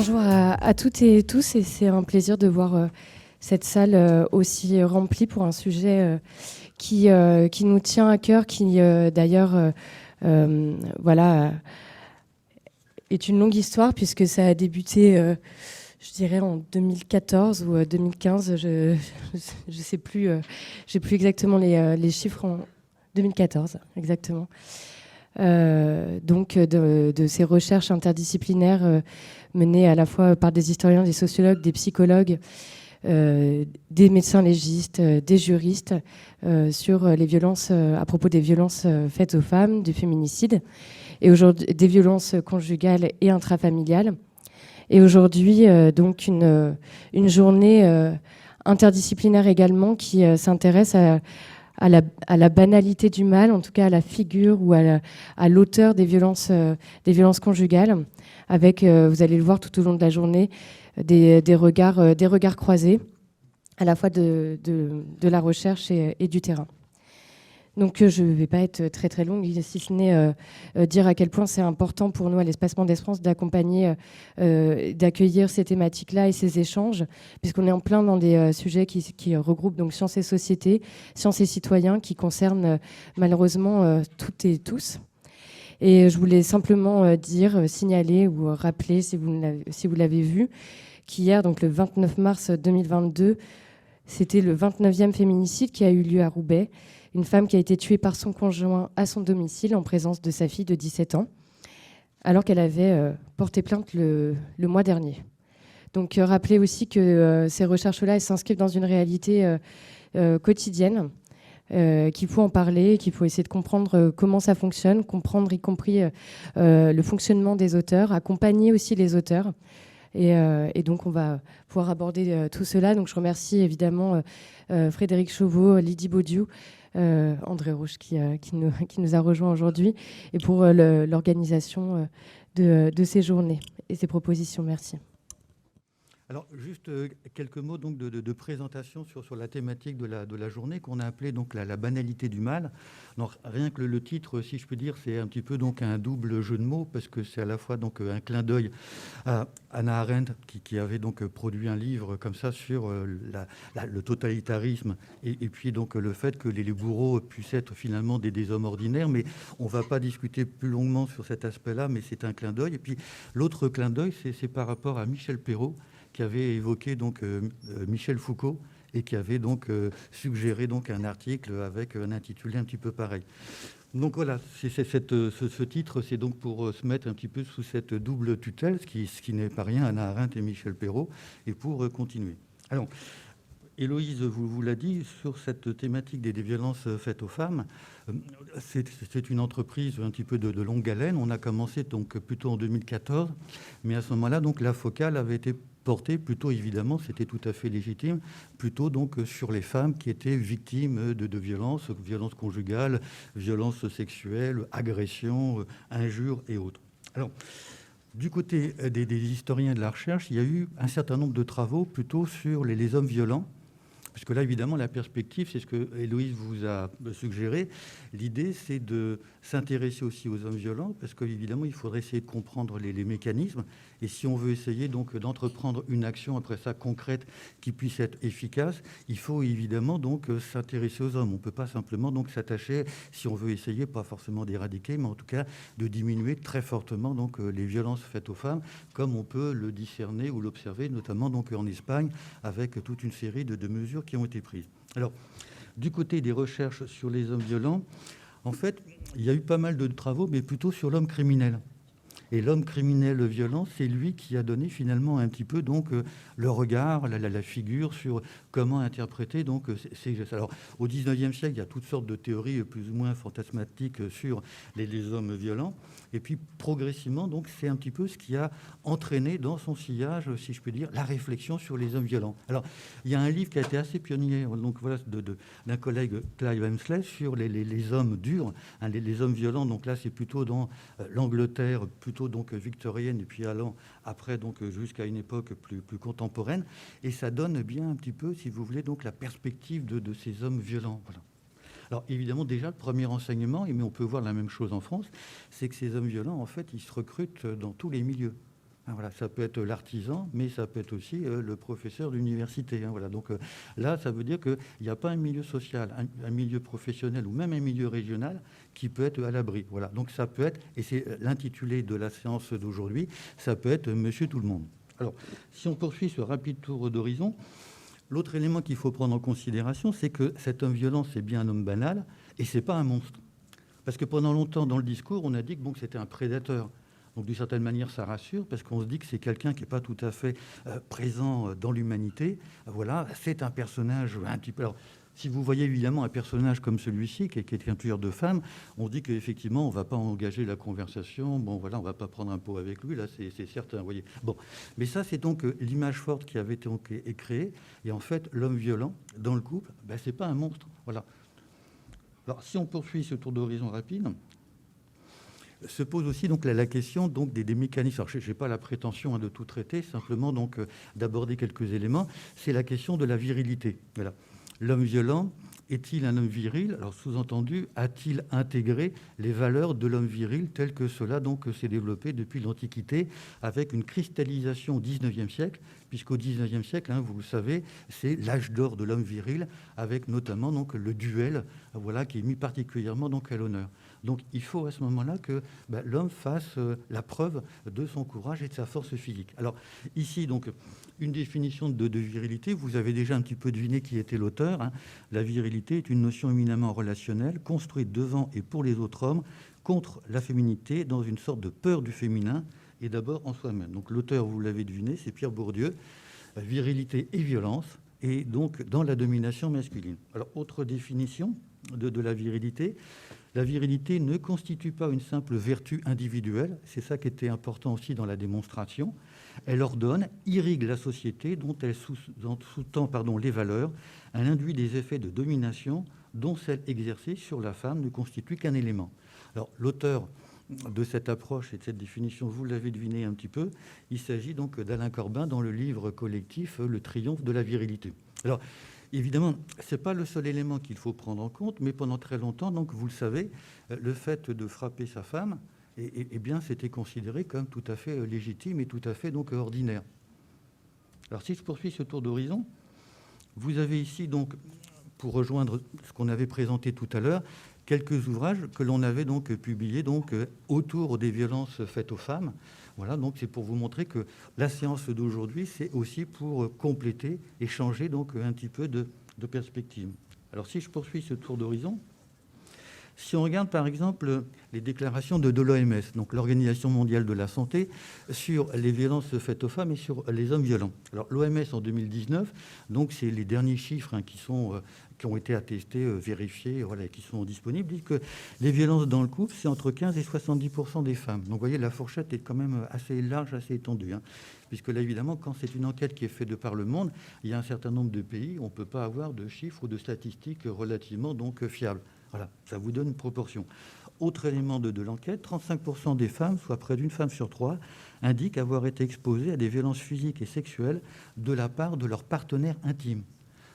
Bonjour à toutes et tous, et c'est un plaisir de voir cette salle aussi remplie pour un sujet qui nous tient à cœur, qui d'ailleurs voilà, est une longue histoire puisque ça a débuté, je dirais, en 2014 ou 2015, je sais plus, j'ai plus exactement les chiffres, en 2014 exactement. Donc de ces recherches interdisciplinaires menées à la fois par des historiens, des sociologues, des psychologues, des médecins légistes, des juristes sur les violences, à propos des violences faites aux femmes, du féminicide, et aujourd'hui des violences conjugales et intrafamiliales. Et aujourd'hui, donc une journée interdisciplinaire également qui s'intéresse à la banalité du mal, en tout cas à la figure ou à l'auteur des violences conjugales, avec, vous allez le voir tout au long de la journée, des regards croisés, à la fois de la recherche et du terrain. Donc je ne vais pas être très très longue, si ce n'est dire à quel point c'est important pour nous à l'Espacement d'Esperance d'accompagner, d'accueillir ces thématiques-là et ces échanges, puisqu'on est en plein dans des sujets qui regroupent donc sciences et société, sciences et citoyens, qui concernent malheureusement toutes et tous. Et je voulais simplement dire, signaler ou rappeler, si vous l'avez vu, qu'hier, donc le 29 mars 2022, c'était le 29e féminicide qui a eu lieu à Roubaix. Une femme qui a été tuée par son conjoint à son domicile en présence de sa fille de 17 ans, alors qu'elle avait porté plainte le mois dernier. Donc rappelez aussi que ces recherches-là, elles s'inscrivent dans une réalité quotidienne, qu'il faut en parler, qu'il faut essayer de comprendre comment ça fonctionne, comprendre y compris le fonctionnement des auteurs, accompagner aussi les auteurs. Et donc, on va pouvoir aborder tout cela. Donc, je remercie évidemment Frédéric Chauveau, Lydie Baudiou, André Rouge qui nous a rejoints aujourd'hui, et pour l'organisation de ces journées et ces propositions. Merci. Alors, juste quelques mots donc, de présentation sur la thématique de la journée qu'on a appelée donc, la banalité du mal. Donc, rien que le titre, si je puis dire, c'est un petit peu donc, un double jeu de mots, parce que c'est à la fois donc, un clin d'œil à Hannah Arendt, qui avait donc, produit un livre comme ça sur le totalitarisme et puis donc, le fait que les bourreaux puissent être finalement des hommes ordinaires. Mais on ne va pas discuter plus longuement sur cet aspect-là, mais c'est un clin d'œil. Et puis l'autre clin d'œil, c'est par rapport à Michel Perrault, qui avait évoqué donc Michel Foucault et qui avait donc suggéré donc un article avec un intitulé un petit peu pareil. Donc voilà, ce titre, c'est donc pour se mettre un petit peu sous cette double tutelle, ce qui n'est pas rien, Hannah Arendt et Michel Perrault, et pour continuer. Alors, Héloïse vous l'a dit, sur cette thématique des violences faites aux femmes, c'est une entreprise un petit peu de longue haleine. On a commencé donc plutôt en 2014, mais à ce moment-là, donc la focale avait été portée plutôt, évidemment, c'était tout à fait légitime, plutôt donc sur les femmes qui étaient victimes de violences conjugales, violences sexuelles, agressions, injures et autres. Alors, du côté des historiens de la recherche, il y a eu un certain nombre de travaux plutôt sur les hommes violents, puisque là, évidemment, la perspective, c'est ce que Héloïse vous a suggéré. L'idée, c'est de s'intéresser aussi aux hommes violents, parce qu'évidemment, il faudrait essayer de comprendre les mécanismes. Et si on veut essayer donc d'entreprendre une action, après ça, concrète, qui puisse être efficace, il faut évidemment donc s'intéresser aux hommes. On ne peut pas simplement donc s'attacher, si on veut essayer, pas forcément d'éradiquer, mais en tout cas de diminuer très fortement donc les violences faites aux femmes, comme on peut le discerner ou l'observer, notamment donc en Espagne, avec toute une série de mesures qui ont été prises. Alors, du côté des recherches sur les hommes violents, en fait, il y a eu pas mal de travaux, mais plutôt sur l'homme criminel. Et l'homme criminel violent, c'est lui qui a donné finalement un petit peu donc le regard, la figure sur comment interpréter donc ces gestes. Alors au XIXe siècle, il y a toutes sortes de théories plus ou moins fantasmatiques sur les hommes violents. Et puis progressivement, donc c'est un petit peu ce qui a entraîné dans son sillage, si je peux dire, la réflexion sur les hommes violents. Alors il y a un livre qui a été assez pionnier, donc voilà, d'un collègue Clive Hemsley sur les hommes durs, hein, les hommes violents. Donc là, c'est plutôt dans l'Angleterre, plutôt donc victorienne, et puis allant après donc jusqu'à une époque plus contemporaine, et ça donne bien un petit peu, si vous voulez, donc la perspective de ces hommes violents. Voilà. Alors évidemment, déjà le premier enseignement, mais on peut voir la même chose en France, c'est que ces hommes violents, en fait, ils se recrutent dans tous les milieux. Voilà, ça peut être l'artisan, mais ça peut être aussi le professeur d'université. Voilà. Donc là, ça veut dire qu'il n'y a pas un milieu social, un milieu professionnel ou même un milieu régional qui peut être à l'abri. Voilà. Donc ça peut être, et c'est l'intitulé de la séance d'aujourd'hui, ça peut être Monsieur Tout-le-Monde. Alors, si on poursuit ce rapide tour d'horizon, l'autre élément qu'il faut prendre en considération, c'est que cet homme violent, c'est bien un homme banal, et c'est pas un monstre. Parce que pendant longtemps, dans le discours, on a dit que bon, c'était un prédateur. Donc, d'une certaine manière, ça rassure, parce qu'on se dit que c'est quelqu'un qui n'est pas tout à fait présent dans l'humanité. Voilà, c'est un personnage un petit peu... Alors, si vous voyez évidemment un personnage comme celui-ci, qui est un tueur de femmes, on se dit qu'effectivement, on ne va pas engager la conversation. Bon, voilà, on ne va pas prendre un pot avec lui, là, c'est certain, vous voyez. Bon, mais ça, c'est donc l'image forte qui avait été créée. Et en fait, l'homme violent, dans le couple, ben, ce n'est pas un monstre. Voilà. Alors, si on poursuit ce tour d'horizon rapide... se pose aussi donc la question donc des mécanismes. Alors, je n'ai pas la prétention de tout traiter, simplement donc d'aborder quelques éléments. C'est la question de la virilité. Voilà. L'homme violent est-il un homme viril? Alors, sous-entendu, a-t-il intégré les valeurs de l'homme viril tel que cela donc s'est développé depuis l'Antiquité, avec une cristallisation au XIXe siècle, puisqu'au XIXe siècle, vous le savez, c'est l'âge d'or de l'homme viril, avec notamment donc le duel, voilà, qui est mis particulièrement donc à l'honneur. Donc, il faut à ce moment-là que l'homme fasse la preuve de son courage et de sa force physique. Alors, ici, donc, une définition de virilité. Vous avez déjà un petit peu deviné qui était l'auteur. La virilité est une notion éminemment relationnelle, construite devant et pour les autres hommes, contre la féminité, dans une sorte de peur du féminin, et d'abord en soi-même. Donc, l'auteur, vous l'avez deviné, c'est Pierre Bourdieu. Virilité et violence, et donc dans la domination masculine. Alors, autre définition de la virilité. La virilité ne constitue pas une simple vertu individuelle, c'est ça qui était important aussi dans la démonstration. Elle ordonne, irrigue la société dont elle sous-tend les valeurs. Elle induit des effets de domination dont celle exercée sur la femme ne constitue qu'un élément. Alors, l'auteur de cette approche et de cette définition, vous l'avez deviné un petit peu, il s'agit donc d'Alain Corbin dans le livre collectif « Le triomphe de la virilité ». Alors, évidemment, ce n'est pas le seul élément qu'il faut prendre en compte, mais pendant très longtemps, donc, vous le savez, le fait de frapper sa femme, bien, c'était considéré comme tout à fait légitime et tout à fait donc ordinaire. Alors, si je poursuis ce tour d'horizon, vous avez ici, donc, pour rejoindre ce qu'on avait présenté tout à l'heure, quelques ouvrages que l'on avait donc publiés donc, autour des violences faites aux femmes. Voilà, donc c'est pour vous montrer que la séance d'aujourd'hui, c'est aussi pour compléter et changer donc un petit peu de perspective. Alors si je poursuis ce tour d'horizon, si on regarde par exemple les déclarations de l'OMS, donc l'Organisation mondiale de la santé, sur les violences faites aux femmes et sur les hommes violents. Alors l'OMS en 2019, donc c'est les derniers chiffres qui ont été attestés, vérifiés, voilà, qui sont disponibles, disent que les violences dans le couple, c'est entre 15 et 70% des femmes. Donc vous voyez, la fourchette est quand même assez large, assez étendue. Puisque là, évidemment, quand c'est une enquête qui est faite de par le monde, il y a un certain nombre de pays où on ne peut pas avoir de chiffres ou de statistiques relativement donc, fiables. Voilà, ça vous donne une proportion. Autre élément de l'enquête, 35% des femmes, soit près d'une femme sur trois, indiquent avoir été exposées à des violences physiques et sexuelles de la part de leur partenaire intime.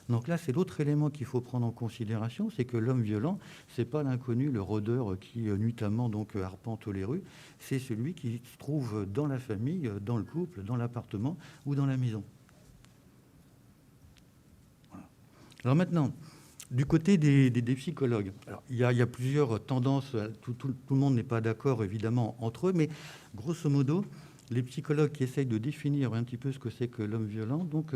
Donc là, c'est l'autre élément qu'il faut prendre en considération, c'est que l'homme violent, c'est pas l'inconnu, le rôdeur qui nuitamment donc arpente les rues, c'est celui qui se trouve dans la famille, dans le couple, dans l'appartement ou dans la maison. Voilà. Alors maintenant, du côté des psychologues, alors, il y a plusieurs tendances, tout le monde n'est pas d'accord évidemment entre eux, mais grosso modo, les psychologues qui essayent de définir un petit peu ce que c'est que l'homme violent, donc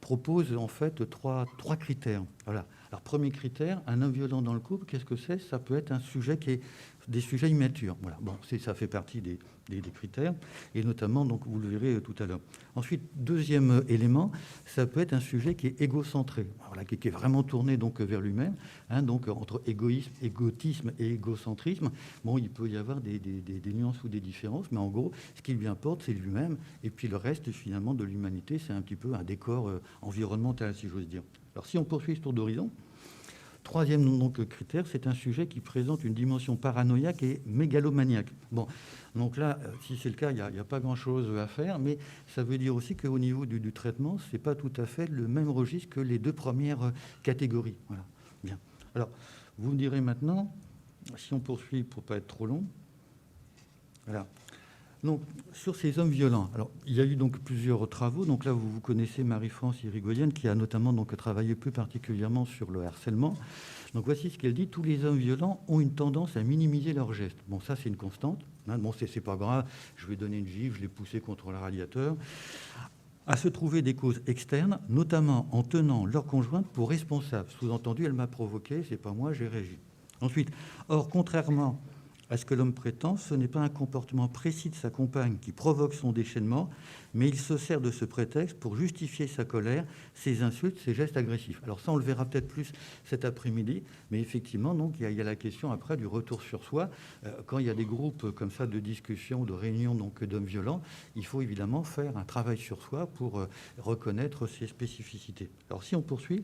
proposent en fait trois critères. Voilà. Alors premier critère, un homme violent dans le couple, qu'est-ce que c'est? Ça peut être un sujet qui est des sujets immatures. Voilà. Bon, ça fait partie des critères, et notamment, donc vous le verrez tout à l'heure. Ensuite, deuxième élément, ça peut être un sujet qui est égocentré, voilà, qui est vraiment tourné donc vers lui-même, donc entre égotisme et égocentrisme. Bon, il peut y avoir des nuances ou des différences, mais en gros, ce qui lui importe, c'est lui-même, et puis le reste, finalement, de l'humanité, c'est un petit peu un décor environnemental, si j'ose dire. Alors, si on poursuit ce tour d'horizon, troisième donc, critère, c'est un sujet qui présente une dimension paranoïaque et mégalomaniaque. Bon, donc là, si c'est le cas, il n'y a pas grand-chose à faire, mais ça veut dire aussi qu'au niveau du traitement, ce n'est pas tout à fait le même registre que les deux premières catégories. Voilà. Bien. Alors, vous me direz maintenant, si on poursuit pour ne pas être trop long, voilà. Donc, sur ces hommes violents, alors, il y a eu donc plusieurs travaux. Donc là, vous connaissez Marie-France Irigoyen, qui a notamment donc travaillé plus particulièrement sur le harcèlement. Donc voici ce qu'elle dit: tous les hommes violents ont une tendance à minimiser leurs gestes. Bon, ça c'est une constante. Hein. Bon, c'est pas grave, je vais donner une gifle, je l'ai poussé contre le radiateur. À se trouver des causes externes, notamment en tenant leur conjointe pour responsable. Sous-entendu, elle m'a provoqué, c'est pas moi, j'ai réagi. Ensuite, or, contrairement à ce que l'homme prétend, ce n'est pas un comportement précis de sa compagne qui provoque son déchaînement, mais il se sert de ce prétexte pour justifier sa colère, ses insultes, ses gestes agressifs. Alors ça, on le verra peut-être plus cet après-midi, mais effectivement, donc, il y a la question après du retour sur soi. Quand il y a des groupes comme ça de discussion, de réunions donc, d'hommes violents, il faut évidemment faire un travail sur soi pour reconnaître ses spécificités. Alors si on poursuit...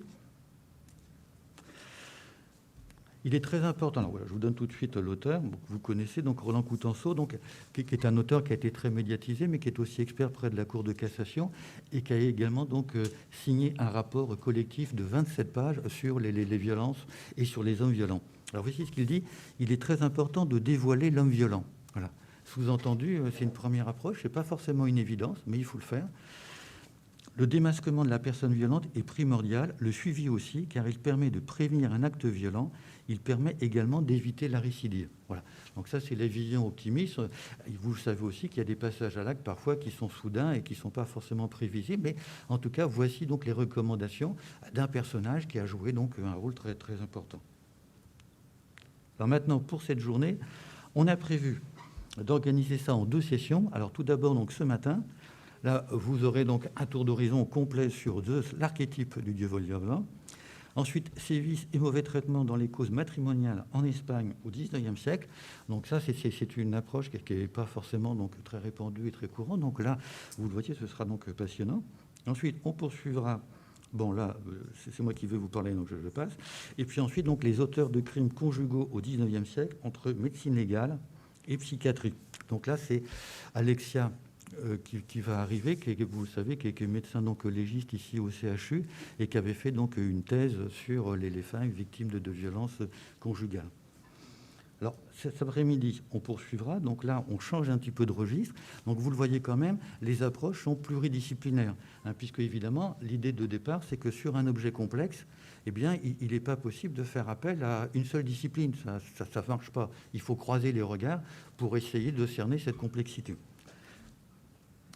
Il est très important. Alors voilà, je vous donne tout de suite l'auteur. Vous connaissez donc Roland Coutenceau, donc, qui est un auteur qui a été très médiatisé, mais qui est aussi expert près de la Cour de cassation et qui a également donc, signé un rapport collectif de 27 pages sur les violences et sur les hommes violents. Alors voici ce qu'il dit: il est très important de dévoiler l'homme violent. Voilà. Sous-entendu, c'est une première approche, ce n'est pas forcément une évidence, mais il faut le faire. Le démasquement de la personne violente est primordial, le suivi aussi, car il permet de prévenir un acte violent. Il permet également d'éviter la récidive. Voilà. Donc ça, c'est la vision optimiste. Vous savez aussi qu'il y a des passages à l'acte parfois qui sont soudains et qui ne sont pas forcément prévisibles. Mais en tout cas, voici donc les recommandations d'un personnage qui a joué donc un rôle très, très important. Alors maintenant, pour cette journée, on a prévu d'organiser ça en 2 sessions. Alors tout d'abord, donc ce matin, là, vous aurez donc un tour d'horizon complet sur Zeus, l'archétype du dieu violent. Ensuite, sévices et mauvais traitements dans les causes matrimoniales en Espagne au XIXe siècle. Donc ça, c'est une approche qui n'est pas forcément donc, très répandue et très courante. Donc là, vous le voyez, ce sera donc passionnant. Ensuite, on poursuivra... Bon, là, c'est moi qui vais vous parler, donc je passe. Et puis ensuite, donc, les auteurs de crimes conjugaux au XIXe siècle entre médecine légale et psychiatrie. Donc là, c'est Alexia... qui va arriver, vous le savez, qui est médecin donc, légiste ici au CHU et qui avait fait donc, une thèse sur les femmes victimes de violences conjugales. Alors, cet après-midi, on poursuivra. Donc là, on change un petit peu de registre. Donc, vous le voyez quand même, les approches sont pluridisciplinaires. Hein, puisque, évidemment, l'idée de départ, c'est que sur un objet complexe, eh bien, il n'est pas possible de faire appel à une seule discipline. Ça ne marche pas. Il faut croiser les regards pour essayer de cerner cette complexité.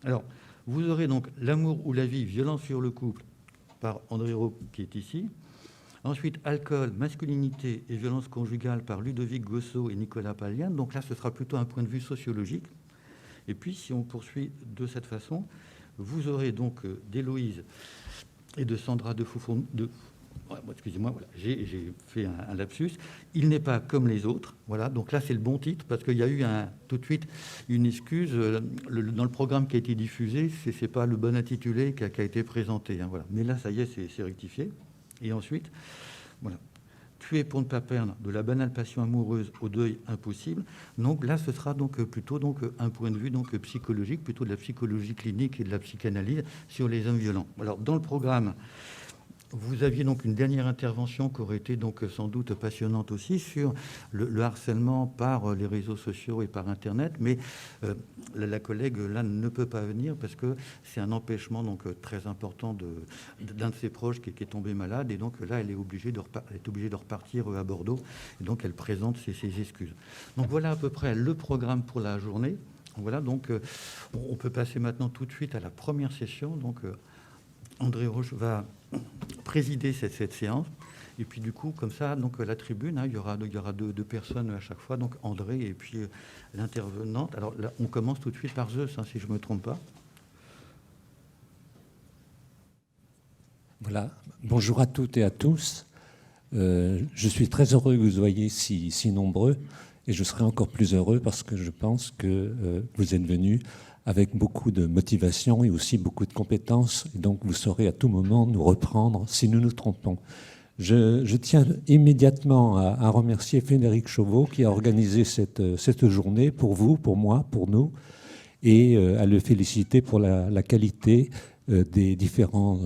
Alors, vous aurez donc L'amour ou la vie, violence sur le couple, par André Rau, qui est ici. Ensuite, Alcool, masculinité et violence conjugale, par Ludovic Gossot et Nicolas Palian. Donc là, ce sera plutôt un point de vue sociologique. Et puis, si on poursuit de cette façon, vous aurez donc d'Héloïse et de Sandra de Foufourn... Excusez-moi, voilà, j'ai fait un lapsus. Il n'est pas comme les autres. Voilà, donc là, c'est le bon titre, parce qu'il y a eu tout de suite une excuse. Dans le programme qui a été diffusé, ce n'est pas le bon intitulé qui a été présenté. Hein, voilà. Mais là, ça y est, c'est rectifié. Et ensuite, voilà. Tuer pour ne pas perdre, de la banale passion amoureuse au deuil impossible. Donc là, ce sera donc plutôt donc, un point de vue donc, psychologique, plutôt de la psychologie clinique et de la psychanalyse sur les hommes violents. Alors, dans le programme... Vous aviez donc une dernière intervention qui aurait été donc sans doute passionnante aussi sur le harcèlement par les réseaux sociaux et par Internet, mais la collègue là ne peut pas venir parce que c'est un empêchement donc très important d'un de ses proches qui est tombé malade, et donc là elle est obligée de repartir à Bordeaux, et donc elle présente ses excuses. Donc voilà à peu près le programme pour la journée. Voilà, donc on peut passer maintenant tout de suite à la première session. Donc André Roche va présider cette séance. Et puis du coup, comme ça, donc la tribune, hein, il y aura deux personnes à chaque fois, donc André et puis l'intervenante. Alors là, on commence tout de suite par Zeus, hein, si je ne me trompe pas. Voilà. Bonjour à toutes et à tous. Je suis très heureux que vous soyez si nombreux, et je serai encore plus heureux parce que je pense que vous êtes venus avec beaucoup de motivation et aussi beaucoup de compétences. Et donc, vous saurez à tout moment nous reprendre si nous nous trompons. Je tiens immédiatement à remercier Frédéric Chauveau qui a organisé cette journée pour vous, pour moi, pour nous, et à le féliciter pour la qualité des différentes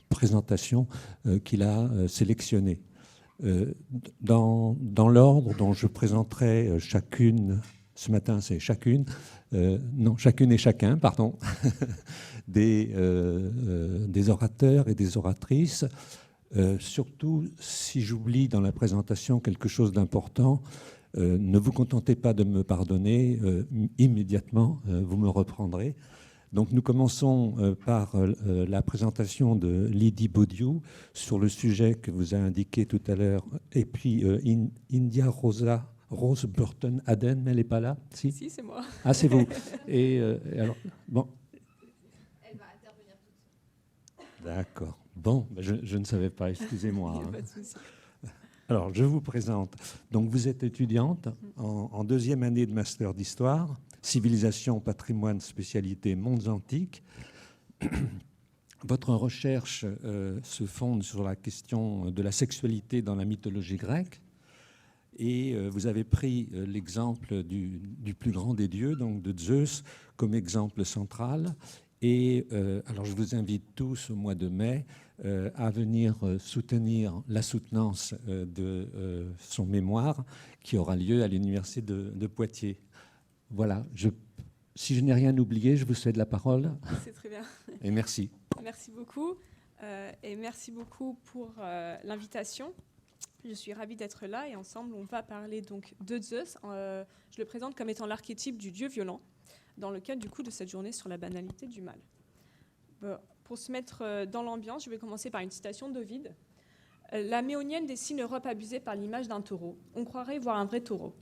présentations qu'il a sélectionnées. Dans l'ordre dont je présenterai chacune ce matin c'est chacune et chacun, pardon, des orateurs et des oratrices. Surtout, si j'oublie dans la présentation quelque chose d'important, ne vous contentez pas de me pardonner, immédiatement vous me reprendrez. Donc nous commençons par la présentation de Lydie Baudiou sur le sujet que vous a indiqué tout à l'heure, et puis India Rose Burton Aden, mais elle n'est pas là? Si, c'est moi. Ah, c'est vous. Et alors, bon. Elle va intervenir tout de suite. D'accord. Bon, je ne savais pas, excusez-moi. Il n'y a pas de souci. Alors, je vous présente. Donc, vous êtes étudiante en deuxième année de master d'histoire, civilisation, patrimoine, spécialité mondes antiques. Votre recherche se fonde sur la question de la sexualité dans la mythologie grecque. Et vous avez pris l'exemple du plus grand des dieux, donc de Zeus, comme exemple central. Et alors, je vous invite tous au mois de mai à venir soutenir la soutenance de son mémoire qui aura lieu à l'université de Poitiers. Voilà. Si je n'ai rien oublié, je vous cède la parole. C'est très bien. Et merci. Merci beaucoup. Et merci beaucoup pour l'invitation. Je suis ravie d'être là et ensemble, on va parler donc de Zeus. Je le présente comme étant l'archétype du dieu violent dans le cadre du coup de cette journée sur la banalité du mal. Pour se mettre dans l'ambiance, je vais commencer par une citation d'Ovide. La méonienne dessine Europe abusée par l'image d'un taureau. On croirait voir un vrai taureau.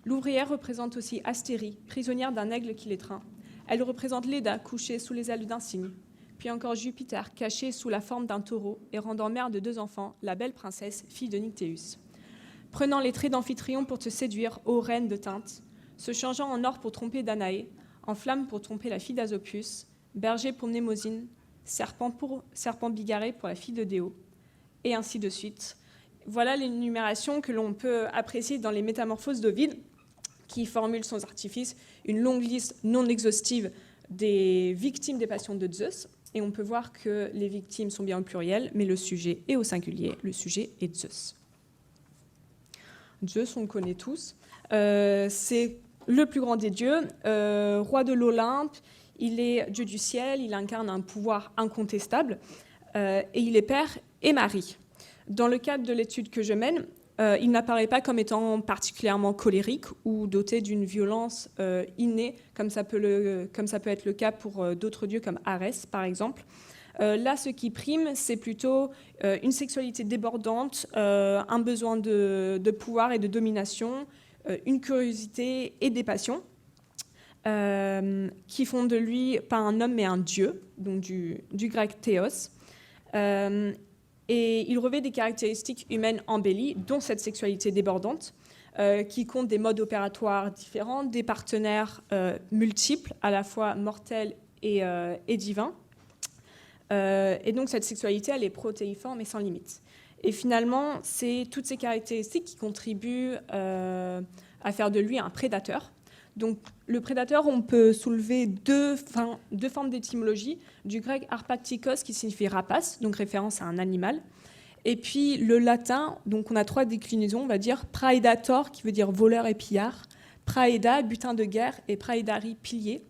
L'ouvrière représente aussi Astérie, prisonnière d'un aigle qui l'étreint. Elle représente Léda, couchée sous les ailes d'un cygne. Puis encore Jupiter, caché sous la forme d'un taureau et rendant mère de 2 enfants, la belle princesse, fille de Nyctéus. Prenant les traits d'Amphitryon pour te séduire, ô reine de teinte, se changeant en or pour tromper Danaé, en flamme pour tromper la fille d'Asopus, berger pour Mnémosyne, serpent bigarré pour la fille de Déo, et ainsi de suite. Voilà l'énumération que l'on peut apprécier dans les Métamorphoses d'Ovide, qui formule sans artifice une longue liste non exhaustive des victimes des passions de Zeus. Et on peut voir que les victimes sont bien au pluriel, mais le sujet est au singulier. Le sujet est Zeus. Zeus, on le connaît tous. C'est le plus grand des dieux, roi de l'Olympe. Il est dieu du ciel, il incarne un pouvoir incontestable. Et il est père et mari. Dans le cadre de l'étude que je mène, il n'apparaît pas comme étant particulièrement colérique ou doté d'une violence innée, comme ça peut être le cas pour d'autres dieux comme Arès, par exemple. Là, ce qui prime, c'est plutôt une sexualité débordante, un besoin de pouvoir et de domination, une curiosité et des passions, qui font de lui pas un homme mais un dieu, donc du grec théos. Et il revêt des caractéristiques humaines embellies, dont cette sexualité débordante, qui compte des modes opératoires différents, des partenaires multiples, à la fois mortels et divins. Et donc cette sexualité, elle est protéiforme et sans limite. Et finalement, c'est toutes ces caractéristiques qui contribuent à faire de lui un prédateur. Donc le prédateur, on peut soulever deux formes d'étymologie, du grec arpaktikos qui signifie rapace, donc référence à un animal, et puis le latin, donc on a 3 déclinaisons, on va dire praedator qui veut dire voleur et pillard, praeda, butin de guerre, et praedari, pilier.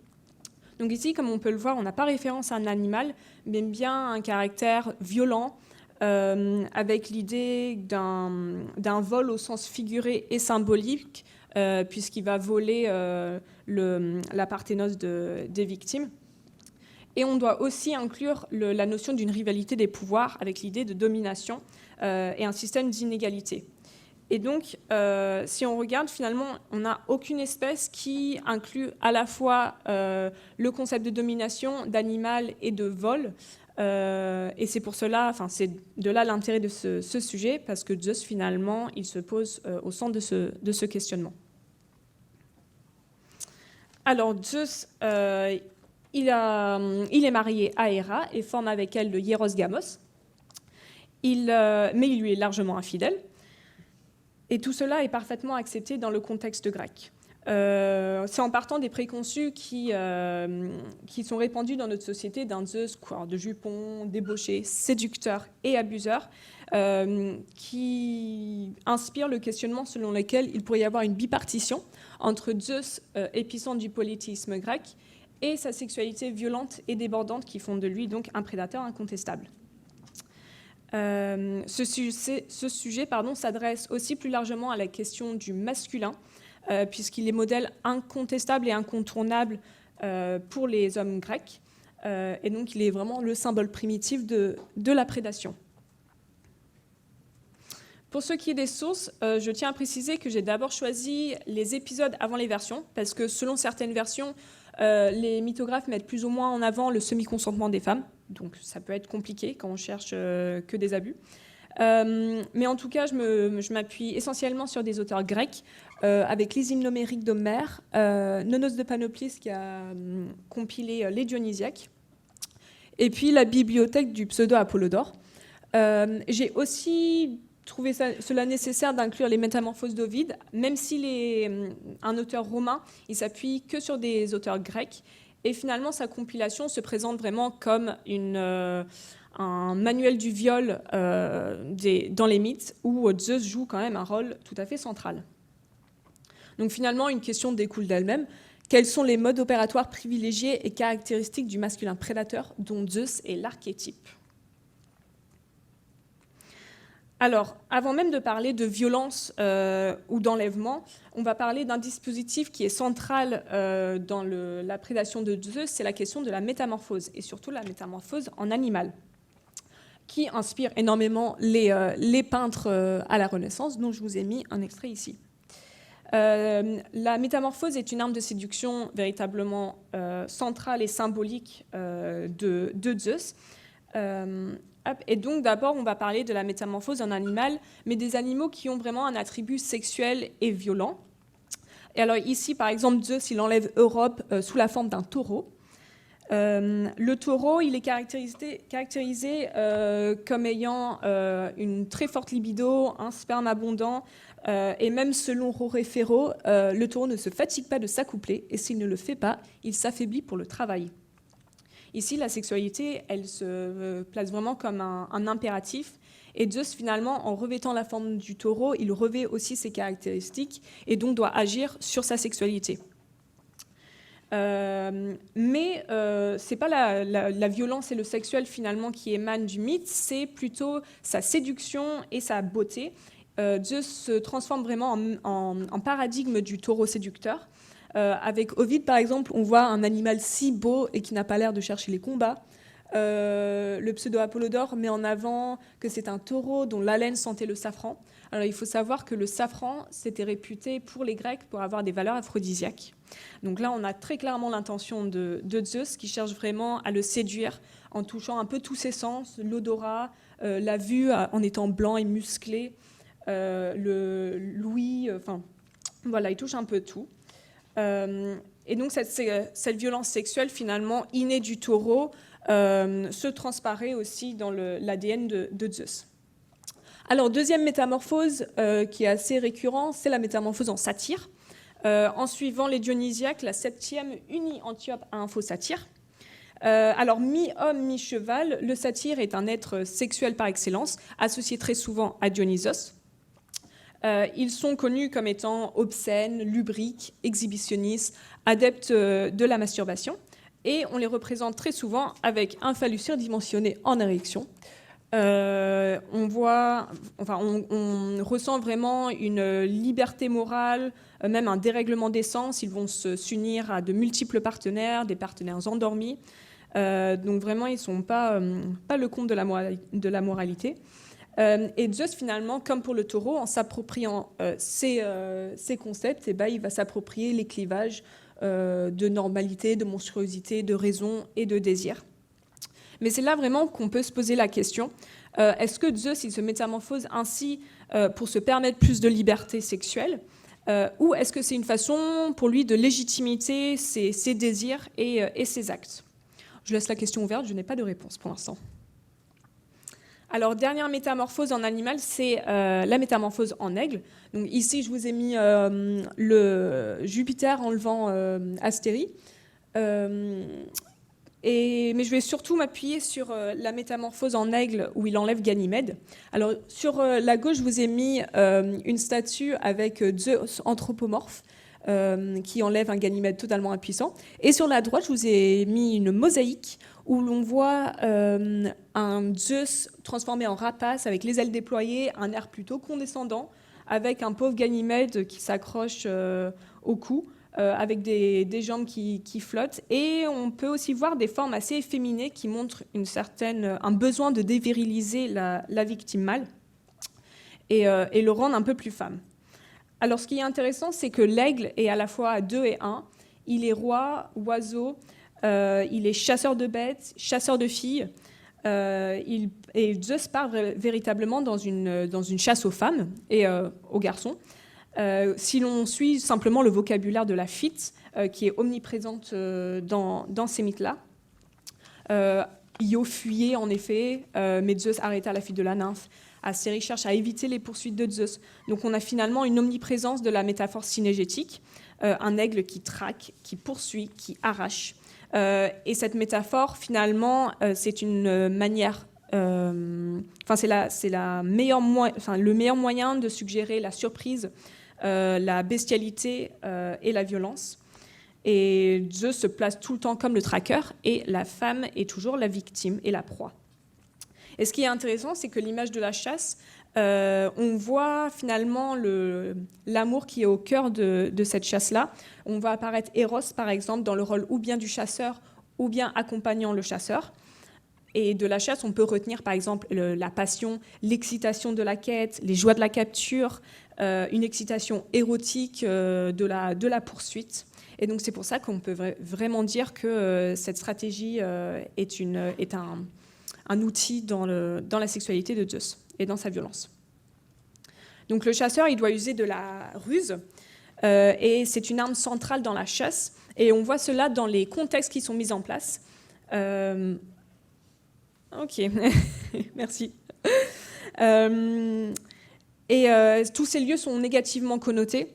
Donc ici, comme on peut le voir, on n'a pas référence à un animal, mais bien un caractère violent, avec l'idée d'un vol au sens figuré et symbolique, puisqu'il va voler la parthénos des victimes. Et on doit aussi inclure la notion d'une rivalité des pouvoirs avec l'idée de domination et un système d'inégalité. Et donc, si on regarde, finalement, on n'a aucune espèce qui inclut à la fois le concept de domination, d'animal et de vol. Et c'est pour cela, c'est de là l'intérêt de ce sujet, parce que Zeus, finalement, il se pose au centre de ce questionnement. Alors, Zeus, il est marié à Héra et forme avec elle le Hieros Gamos, mais il lui est largement infidèle. Et tout cela est parfaitement accepté dans le contexte grec. C'est en partant des préconçus qui sont répandus dans notre société d'un Zeus coureur de jupons, débauché, séducteur et abuseur, qui inspire le questionnement selon lequel il pourrait y avoir une bipartition entre Zeus, épicentre du polythéisme grec, et sa sexualité violente et débordante qui font de lui donc un prédateur incontestable. Ce sujet s'adresse aussi plus largement à la question du masculin, puisqu'il est modèle incontestable et incontournable pour les hommes grecs, et donc il est vraiment le symbole primitif de la prédation. Pour ce qui est des sources, je tiens à préciser que j'ai d'abord choisi les épisodes avant les versions, parce que selon certaines versions, les mythographes mettent plus ou moins en avant le semi-consentement des femmes, donc ça peut être compliqué quand on cherche que des abus. Mais en tout cas, je m'appuie essentiellement sur des auteurs grecs, avec les hymnes homériques d'Homère, Nonos de Panoplis qui a compilé les Dionysiaques, et puis la bibliothèque du pseudo-Apollodore. J'ai aussi trouvé cela nécessaire d'inclure les Métamorphoses d'Ovide, même si un auteur romain, il s'appuie que sur des auteurs grecs, et finalement sa compilation se présente vraiment comme un manuel du viol dans les mythes, où Zeus joue quand même un rôle tout à fait central. Donc finalement, une question découle d'elle-même. Quels sont les modes opératoires privilégiés et caractéristiques du masculin prédateur dont Zeus est l'archétype ? Alors, avant même de parler de violence ou d'enlèvement, on va parler d'un dispositif qui est central dans la prédation de Zeus, c'est la question de la métamorphose, et surtout la métamorphose en animal, qui inspire énormément les peintres à la Renaissance, dont je vous ai mis un extrait ici. La métamorphose est une arme de séduction véritablement centrale et symbolique de Zeus. Et donc d'abord, on va parler de la métamorphose en animal, mais des animaux qui ont vraiment un attribut sexuel et violent. Et alors ici, par exemple, Zeus, il enlève Europe sous la forme d'un taureau. Le taureau, il est caractérisé comme ayant une très forte libido, un sperme abondant, et même selon Roré Ferro, le taureau ne se fatigue pas de s'accoupler, et s'il ne le fait pas, il s'affaiblit pour le travail. Ici, la sexualité, elle se place vraiment comme un impératif, et Zeus, finalement, en revêtant la forme du taureau, il revêt aussi ses caractéristiques, et donc doit agir sur sa sexualité. Mais ce n'est pas la violence et le sexuel finalement qui émanent du mythe, c'est plutôt sa séduction et sa beauté. Zeus se transforme vraiment en paradigme du taureau séducteur. Avec Ovide, par exemple, on voit un animal si beau et qui n'a pas l'air de chercher les combats. Le pseudo-Apollodore met en avant que c'est un taureau dont l'haleine sentait le safran. Alors il faut savoir que le safran, c'était réputé pour les Grecs pour avoir des valeurs aphrodisiaques. Donc là, on a très clairement l'intention de Zeus qui cherche vraiment à le séduire en touchant un peu tous ses sens, l'odorat, la vue en étant blanc et musclé, l'ouïe, enfin voilà, il touche un peu tout. Et donc cette violence sexuelle finalement innée du taureau se transparaît aussi dans l'ADN de Zeus. Alors, deuxième métamorphose qui est assez récurrente, c'est la métamorphose en satyre. En suivant les Dionysiaques, la septième unit Antiope à un faux satyre. Alors, mi-homme, mi-cheval, le satyre est un être sexuel par excellence, associé très souvent à Dionysos. Ils sont connus comme étant obscènes, lubriques, exhibitionnistes, adeptes de la masturbation. Et on les représente très souvent avec un phallus surdimensionné en érection. On ressent vraiment une liberté morale, même un dérèglement des sens. Ils vont s'unir à de multiples partenaires, des partenaires endormis. Donc vraiment, ils ne sont pas le compte de la moralité. Et Zeus, finalement, comme pour le taureau, en s'appropriant ces concepts, il va s'approprier les clivages de normalité, de monstruosité, de raison et de désir. Mais c'est là vraiment qu'on peut se poser la question, est-ce que Zeus il se métamorphose ainsi pour se permettre plus de liberté sexuelle ou est-ce que c'est une façon pour lui de légitimer ses désirs et ses actes ? Je laisse la question ouverte, je n'ai pas de réponse pour l'instant. Alors, dernière métamorphose en animal, c'est la métamorphose en aigle. Donc, ici, je vous ai mis le Jupiter enlevant Astérie. Mais je vais surtout m'appuyer sur la métamorphose en aigle où il enlève Ganymède. Alors, sur la gauche, je vous ai mis une statue avec Zeus anthropomorphe qui enlève un Ganymède totalement impuissant. Et sur la droite, je vous ai mis une mosaïque où l'on voit un Zeus transformé en rapace avec les ailes déployées, un air plutôt condescendant, avec un pauvre Ganymède qui s'accroche au cou, avec des jambes qui flottent. Et on peut aussi voir des formes assez efféminées qui montrent un besoin de déviriliser la victime mâle et le rendre un peu plus femme. Alors, ce qui est intéressant, c'est que l'aigle est à la fois à 2 et 1. Il est roi, oiseau, il est chasseur de bêtes, chasseur de filles. Et Zeus part véritablement dans une chasse aux femmes et aux garçons. Si l'on suit simplement le vocabulaire de la Phite, qui est omniprésente dans ces mythes-là. Io fuyait en effet, mais Zeus arrêta la fille de la nymphe. Astérie cherche à éviter les poursuites de Zeus. Donc on a finalement une omniprésence de la métaphore synégétique, un aigle qui traque, qui poursuit, qui arrache. Et cette métaphore, finalement, c'est une manière... c'est le meilleur moyen de suggérer la surprise, la bestialité et la violence. Et Zeus se place tout le temps comme le traqueur et la femme est toujours la victime et la proie. Et ce qui est intéressant, c'est que l'image de la chasse, on voit finalement l'amour qui est au cœur de cette chasse-là. On va apparaître Eros, par exemple, dans le rôle ou bien du chasseur ou bien accompagnant le chasseur. Et de la chasse, on peut retenir, par exemple, la passion, l'excitation de la quête, les joies de la capture, une excitation érotique de la poursuite. Et donc, c'est pour ça qu'on peut vraiment dire que cette stratégie est un outil dans la sexualité de Zeus et dans sa violence. Donc le chasseur, il doit user de la ruse et c'est une arme centrale dans la chasse et on voit cela dans les contextes qui sont mis en place. Ok, merci. Tous ces lieux sont négativement connotés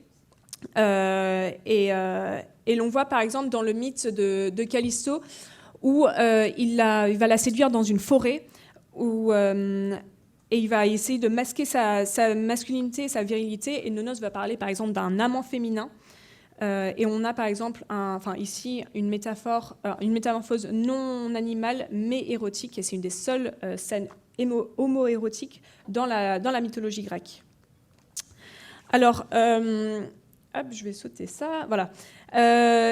et l'on voit par exemple dans le mythe de Callisto où il va la séduire dans une forêt, et il va essayer de masquer sa masculinité et sa virilité. Et Nonos va parler par exemple d'un amant féminin. Et on a par exemple ici une métamorphose non animale mais érotique. Et c'est une des seules scènes homo-érotiques dans la mythologie grecque. Alors, je vais sauter ça. Voilà.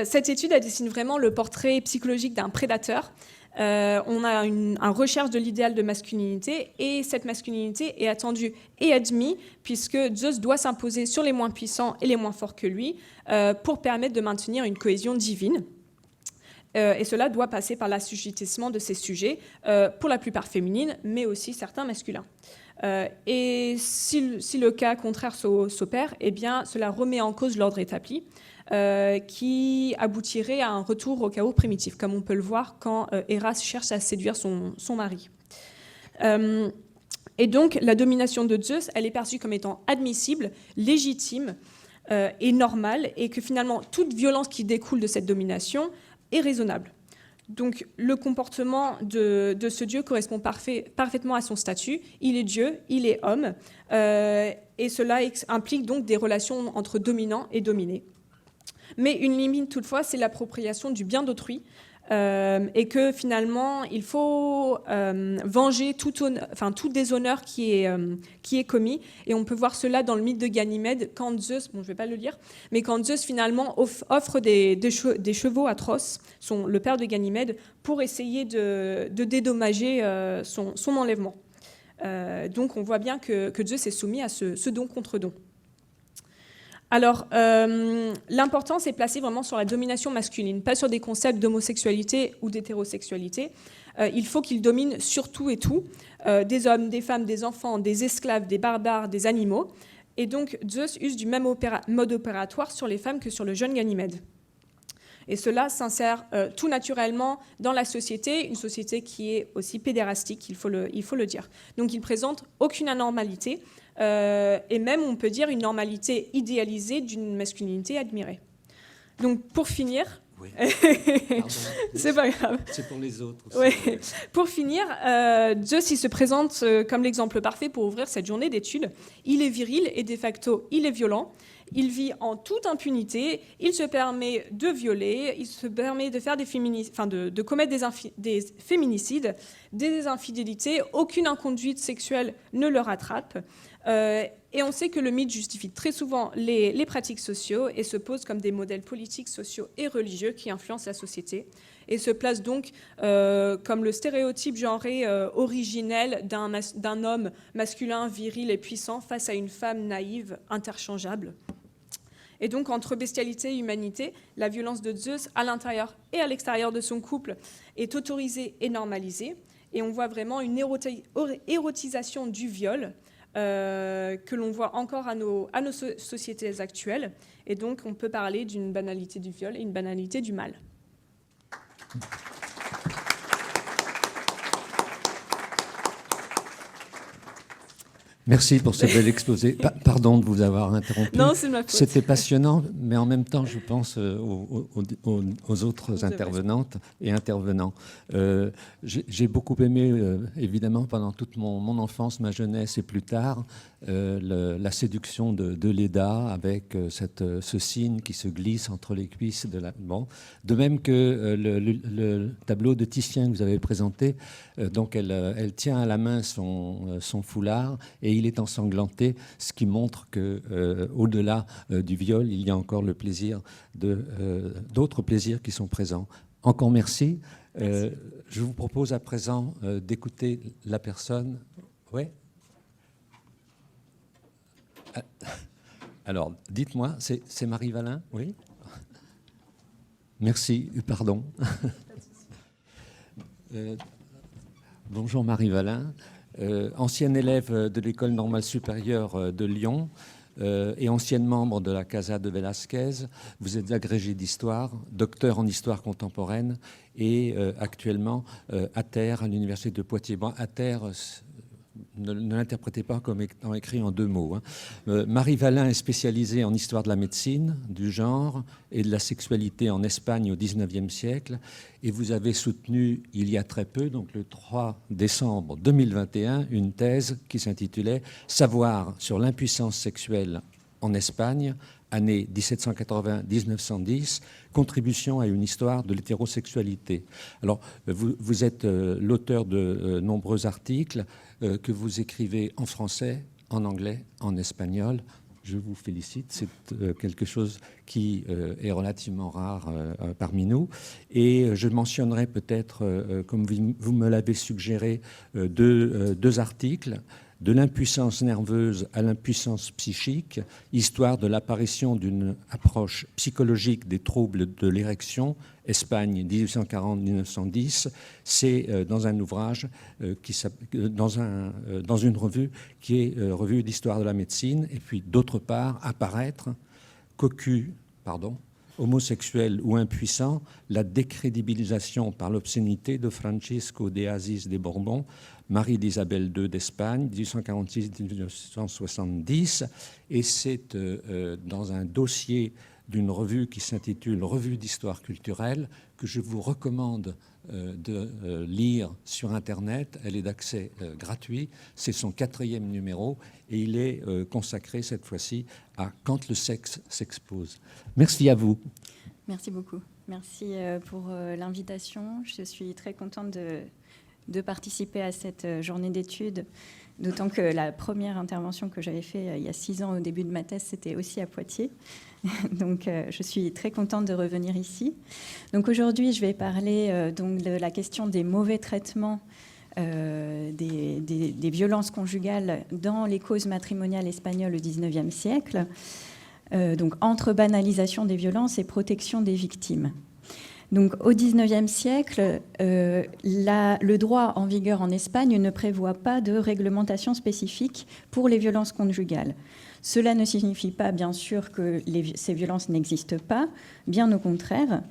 Cette étude, elle dessine vraiment le portrait psychologique d'un prédateur. On a une recherche de l'idéal de masculinité et cette masculinité est attendue et admise puisque Zeus doit s'imposer sur les moins puissants et les moins forts que lui pour permettre de maintenir une cohésion divine. Et cela doit passer par l'assujettissement de ces sujets, pour la plupart féminines, mais aussi certains masculins. Et si le cas contraire s'opère, eh bien, cela remet en cause l'ordre établi, qui aboutirait à un retour au chaos primitif, comme on peut le voir quand Héras cherche à séduire son mari. Et donc, la domination de Zeus, elle est perçue comme étant admissible, légitime et normale, et que finalement, toute violence qui découle de cette domination est raisonnable. Donc, le comportement de ce dieu correspond parfaitement à son statut. Il est dieu, il est homme, et cela implique donc des relations entre dominant et dominé. Mais une limite toutefois, c'est l'appropriation du bien d'autrui, et que finalement, il faut venger tout déshonneur qui est commis. Et on peut voir cela dans le mythe de Ganymède, quand Zeus, je ne vais pas le lire, mais quand Zeus finalement offre des chevaux atroces, le père de Ganymède, pour essayer de dédommager son enlèvement. Donc on voit bien que Zeus est soumis à ce don contre don. Alors, l'importance est placée vraiment sur la domination masculine, pas sur des concepts d'homosexualité ou d'hétérosexualité. Il faut qu'il domine sur tout et tout, des hommes, des femmes, des enfants, des esclaves, des barbares, des animaux. Et donc, Zeus use du même mode opératoire sur les femmes que sur le jeune Ganymède. Et cela s'insère tout naturellement dans la société, une société qui est aussi pédérastique, il faut le dire. Donc il présente aucune anormalité, et même on peut dire une normalité idéalisée d'une masculinité admirée. Donc pour finir... Oui. C'est pas grave. C'est pour les autres aussi. Ouais. Pour finir, Zeus il se présente comme l'exemple parfait pour ouvrir cette journée d'études. Il est viril et de facto il est violent. Il vit en toute impunité. Il se permet de violer. Il se permet de faire de commettre des féminicides, des infidélités. Aucune inconduite sexuelle ne le rattrape. Et on sait que le mythe justifie très souvent les pratiques sociaux et se pose comme des modèles politiques, sociaux et religieux qui influencent la société et se place donc comme le stéréotype genré originel d'un homme masculin, viril et puissant face à une femme naïve, interchangeable. Et donc, entre bestialité et humanité, la violence de Zeus à l'intérieur et à l'extérieur de son couple est autorisée et normalisée. Et on voit vraiment une érotisation du viol, que l'on voit encore à nos sociétés actuelles. Et donc, on peut parler d'une banalité du viol et une banalité du mal. Merci pour ce bel exposé. Pardon de vous avoir interrompu. Non, c'est ma faute. C'était passionnant, mais en même temps, je pense aux autres intervenantes et intervenants. J'ai beaucoup aimé, évidemment, pendant toute mon enfance, ma jeunesse et plus tard, la séduction de Leda avec ce signe qui se glisse entre les cuisses de la... Bon. De même que le tableau de Titien que vous avez présenté, donc elle tient à la main son foulard et il est ensanglanté, ce qui montre qu'au-delà du viol, il y a encore le plaisir d'autres plaisirs qui sont présents. Encore merci. Je vous propose à présent d'écouter la personne. Oui. Alors, dites-moi, c'est Marie Valin? Oui. Merci, pardon. Bonjour Marie Valin. Ancienne élève de l'École normale supérieure de Lyon et ancienne membre de la Casa de Velázquez. Vous êtes agrégée d'histoire, docteur en histoire contemporaine et actuellement à terre à l'Université de Poitiers. Bon, à terre, ne l'interprétez pas comme étant écrit en deux mots. Marie Valin est spécialisée en histoire de la médecine, du genre et de la sexualité en Espagne au XIXe siècle. Et vous avez soutenu il y a très peu, donc le 3 décembre 2021, une thèse qui s'intitulait « Savoir sur l'impuissance sexuelle en Espagne, année 1780-1910, contribution à une histoire de l'hétérosexualité ». Alors, vous êtes l'auteur de nombreux articles que vous écrivez en français, en anglais, en espagnol. Je vous félicite, c'est quelque chose qui est relativement rare parmi nous. Et je mentionnerai peut-être, comme vous me l'avez suggéré, deux articles. De l'impuissance nerveuse à l'impuissance psychique, histoire de l'apparition d'une approche psychologique des troubles de l'érection, Espagne 1840-1910. C'est dans un ouvrage, dans une revue qui est revue d'histoire de la médecine. Et puis d'autre part, apparaître, homosexuel ou impuissant, la décrédibilisation par l'obscénité de Francisco de Aziz de Bourbon, Marie d'Isabelle II d'Espagne, 1846-1970, et c'est dans un dossier d'une revue qui s'intitule Revue d'histoire culturelle, que je vous recommande de lire sur Internet. Elle est d'accès gratuit. C'est son 4e numéro et il est consacré cette fois-ci à Quand le sexe s'expose. Merci à vous. Merci beaucoup. Merci pour l'invitation. Je suis très contente de participer à cette journée d'études, d'autant que la première intervention que j'avais faite il y a 6 ans au début de ma thèse, c'était aussi à Poitiers. Donc je suis très contente de revenir ici. Donc aujourd'hui, je vais parler donc de la question des mauvais traitements des violences conjugales dans les causes matrimoniales espagnoles au XIXe siècle, donc entre banalisation des violences et protection des victimes. Donc, au XIXe siècle, le droit en vigueur en Espagne ne prévoit pas de réglementation spécifique pour les violences conjugales. Cela ne signifie pas, bien sûr, que ces violences n'existent pas, bien au contraire.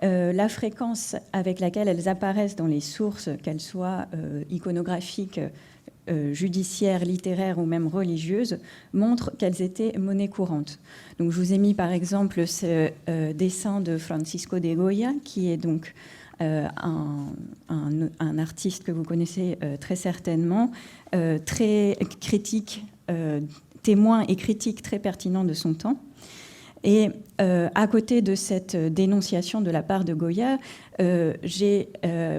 La fréquence avec laquelle elles apparaissent dans les sources, qu'elles soient iconographiques, judiciaires, littéraires ou même religieuses, montrent qu'elles étaient monnaie courante. Donc, je vous ai mis par exemple ce dessin de Francisco de Goya, qui est donc un artiste que vous connaissez très certainement, très critique, témoin et critique très pertinent de son temps. Et à côté de cette dénonciation de la part de Goya, j'ai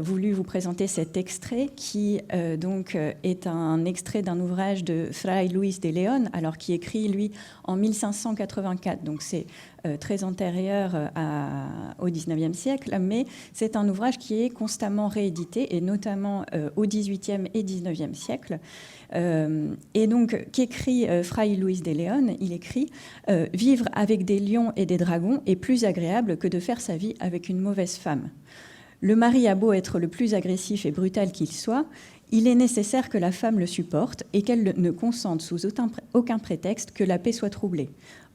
voulu vous présenter cet extrait qui donc est un extrait d'un ouvrage de Fray Luis de León, alors qui écrit lui en 1584, donc c'est très antérieur au XIXe siècle, mais c'est un ouvrage qui est constamment réédité, et notamment au XVIIIe et XIXe siècle. Et donc, qu'écrit Fray Luis de León? Il écrit « Vivre avec des lions et des dragons est plus agréable que de faire sa vie avec une mauvaise femme. Le mari a beau être le plus agressif et brutal qu'il soit, il est nécessaire que la femme le supporte et qu'elle ne consente sous aucun prétexte que la paix soit troublée.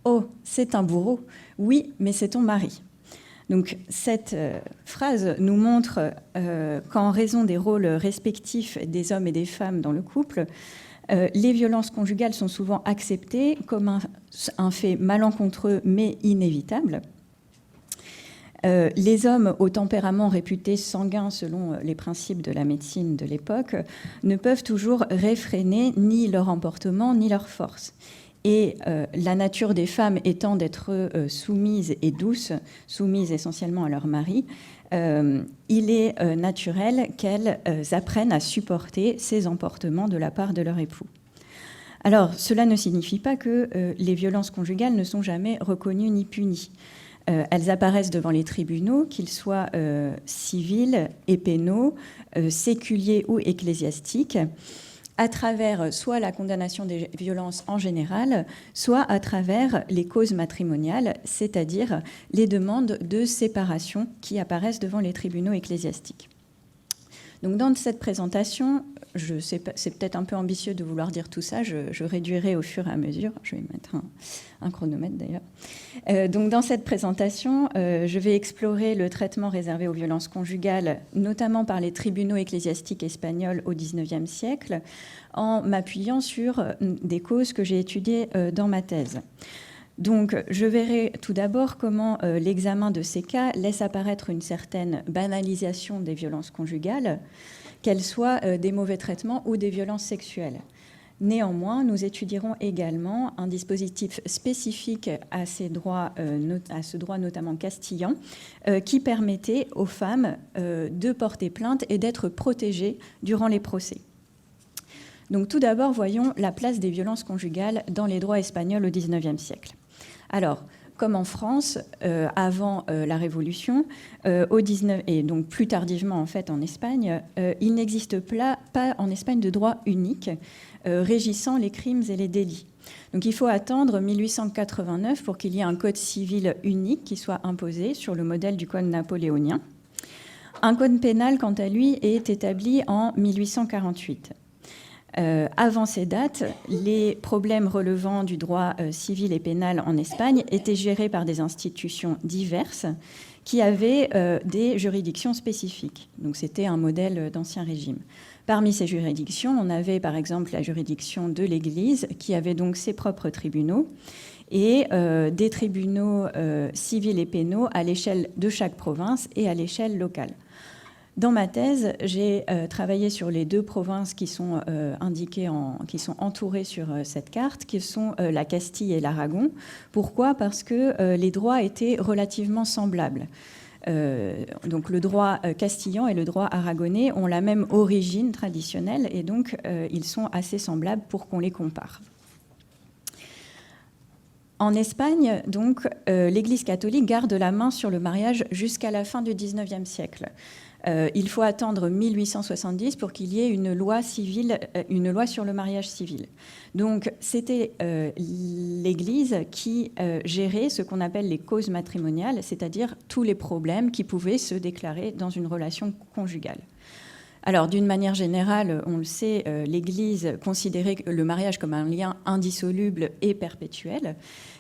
Oh, c'est un bourreau. Oui, mais c'est ton mari. » Donc, cette phrase nous montre qu'en raison des rôles respectifs des hommes et des femmes dans le couple, les violences conjugales sont souvent acceptées comme un fait malencontreux mais inévitable. Les hommes au tempérament réputé sanguin selon les principes de la médecine de l'époque ne peuvent toujours réfréner ni leur emportement ni leur force. Et la nature des femmes étant d'être soumises et douces, soumises essentiellement à leur mari, il est naturel qu'elles apprennent à supporter ces emportements de la part de leur époux. Alors, cela ne signifie pas que les violences conjugales ne sont jamais reconnues ni punies. Elles apparaissent devant les tribunaux, qu'ils soient civils et pénaux, séculiers ou ecclésiastiques, à travers soit la condamnation des violences en général, soit à travers les causes matrimoniales, c'est-à-dire les demandes de séparation qui apparaissent devant les tribunaux ecclésiastiques. Donc dans cette présentation, c'est peut-être un peu ambitieux de vouloir dire tout ça, je réduirai au fur et à mesure, je vais mettre un chronomètre d'ailleurs. Donc dans cette présentation, je vais explorer le traitement réservé aux violences conjugales, notamment par les tribunaux ecclésiastiques espagnols au XIXe siècle, en m'appuyant sur des causes que j'ai étudiées dans ma thèse. Donc, je verrai tout d'abord comment l'examen de ces cas laisse apparaître une certaine banalisation des violences conjugales, qu'elles soient des mauvais traitements ou des violences sexuelles. Néanmoins, nous étudierons également un dispositif spécifique à ce droit notamment castillan, qui permettait aux femmes de porter plainte et d'être protégées durant les procès. Donc, tout d'abord, voyons la place des violences conjugales dans les droits espagnols au XIXe siècle. Alors, comme en France, avant la Révolution, et donc plus tardivement en fait en Espagne, il n'existe pas en Espagne de droit unique régissant les crimes et les délits. Donc il faut attendre 1889 pour qu'il y ait un code civil unique qui soit imposé sur le modèle du code napoléonien. Un code pénal, quant à lui, est établi en 1848. Avant ces dates, les problèmes relevant du droit civil et pénal en Espagne étaient gérés par des institutions diverses qui avaient des juridictions spécifiques. Donc c'était un modèle d'Ancien Régime. Parmi ces juridictions, on avait par exemple la juridiction de l'Église qui avait donc ses propres tribunaux et des tribunaux civils et pénaux à l'échelle de chaque province et à l'échelle locale. Dans ma thèse, j'ai travaillé sur les deux provinces qui sont indiquées, qui sont entourées sur cette carte, qui sont la Castille et l'Aragon. Pourquoi ? Parce que les droits étaient relativement semblables. Donc le droit castillan et le droit aragonais ont la même origine traditionnelle et donc ils sont assez semblables pour qu'on les compare. En Espagne, donc, l'Église catholique garde la main sur le mariage jusqu'à la fin du XIXe siècle. il faut attendre 1870 pour qu'il y ait une loi civile, une loi sur le mariage civil. Donc, c'était l'Église qui gérait ce qu'on appelle les causes matrimoniales, c'est-à-dire tous les problèmes qui pouvaient se déclarer dans une relation conjugale. Alors, d'une manière générale, on le sait, l'Église considérait le mariage comme un lien indissoluble et perpétuel,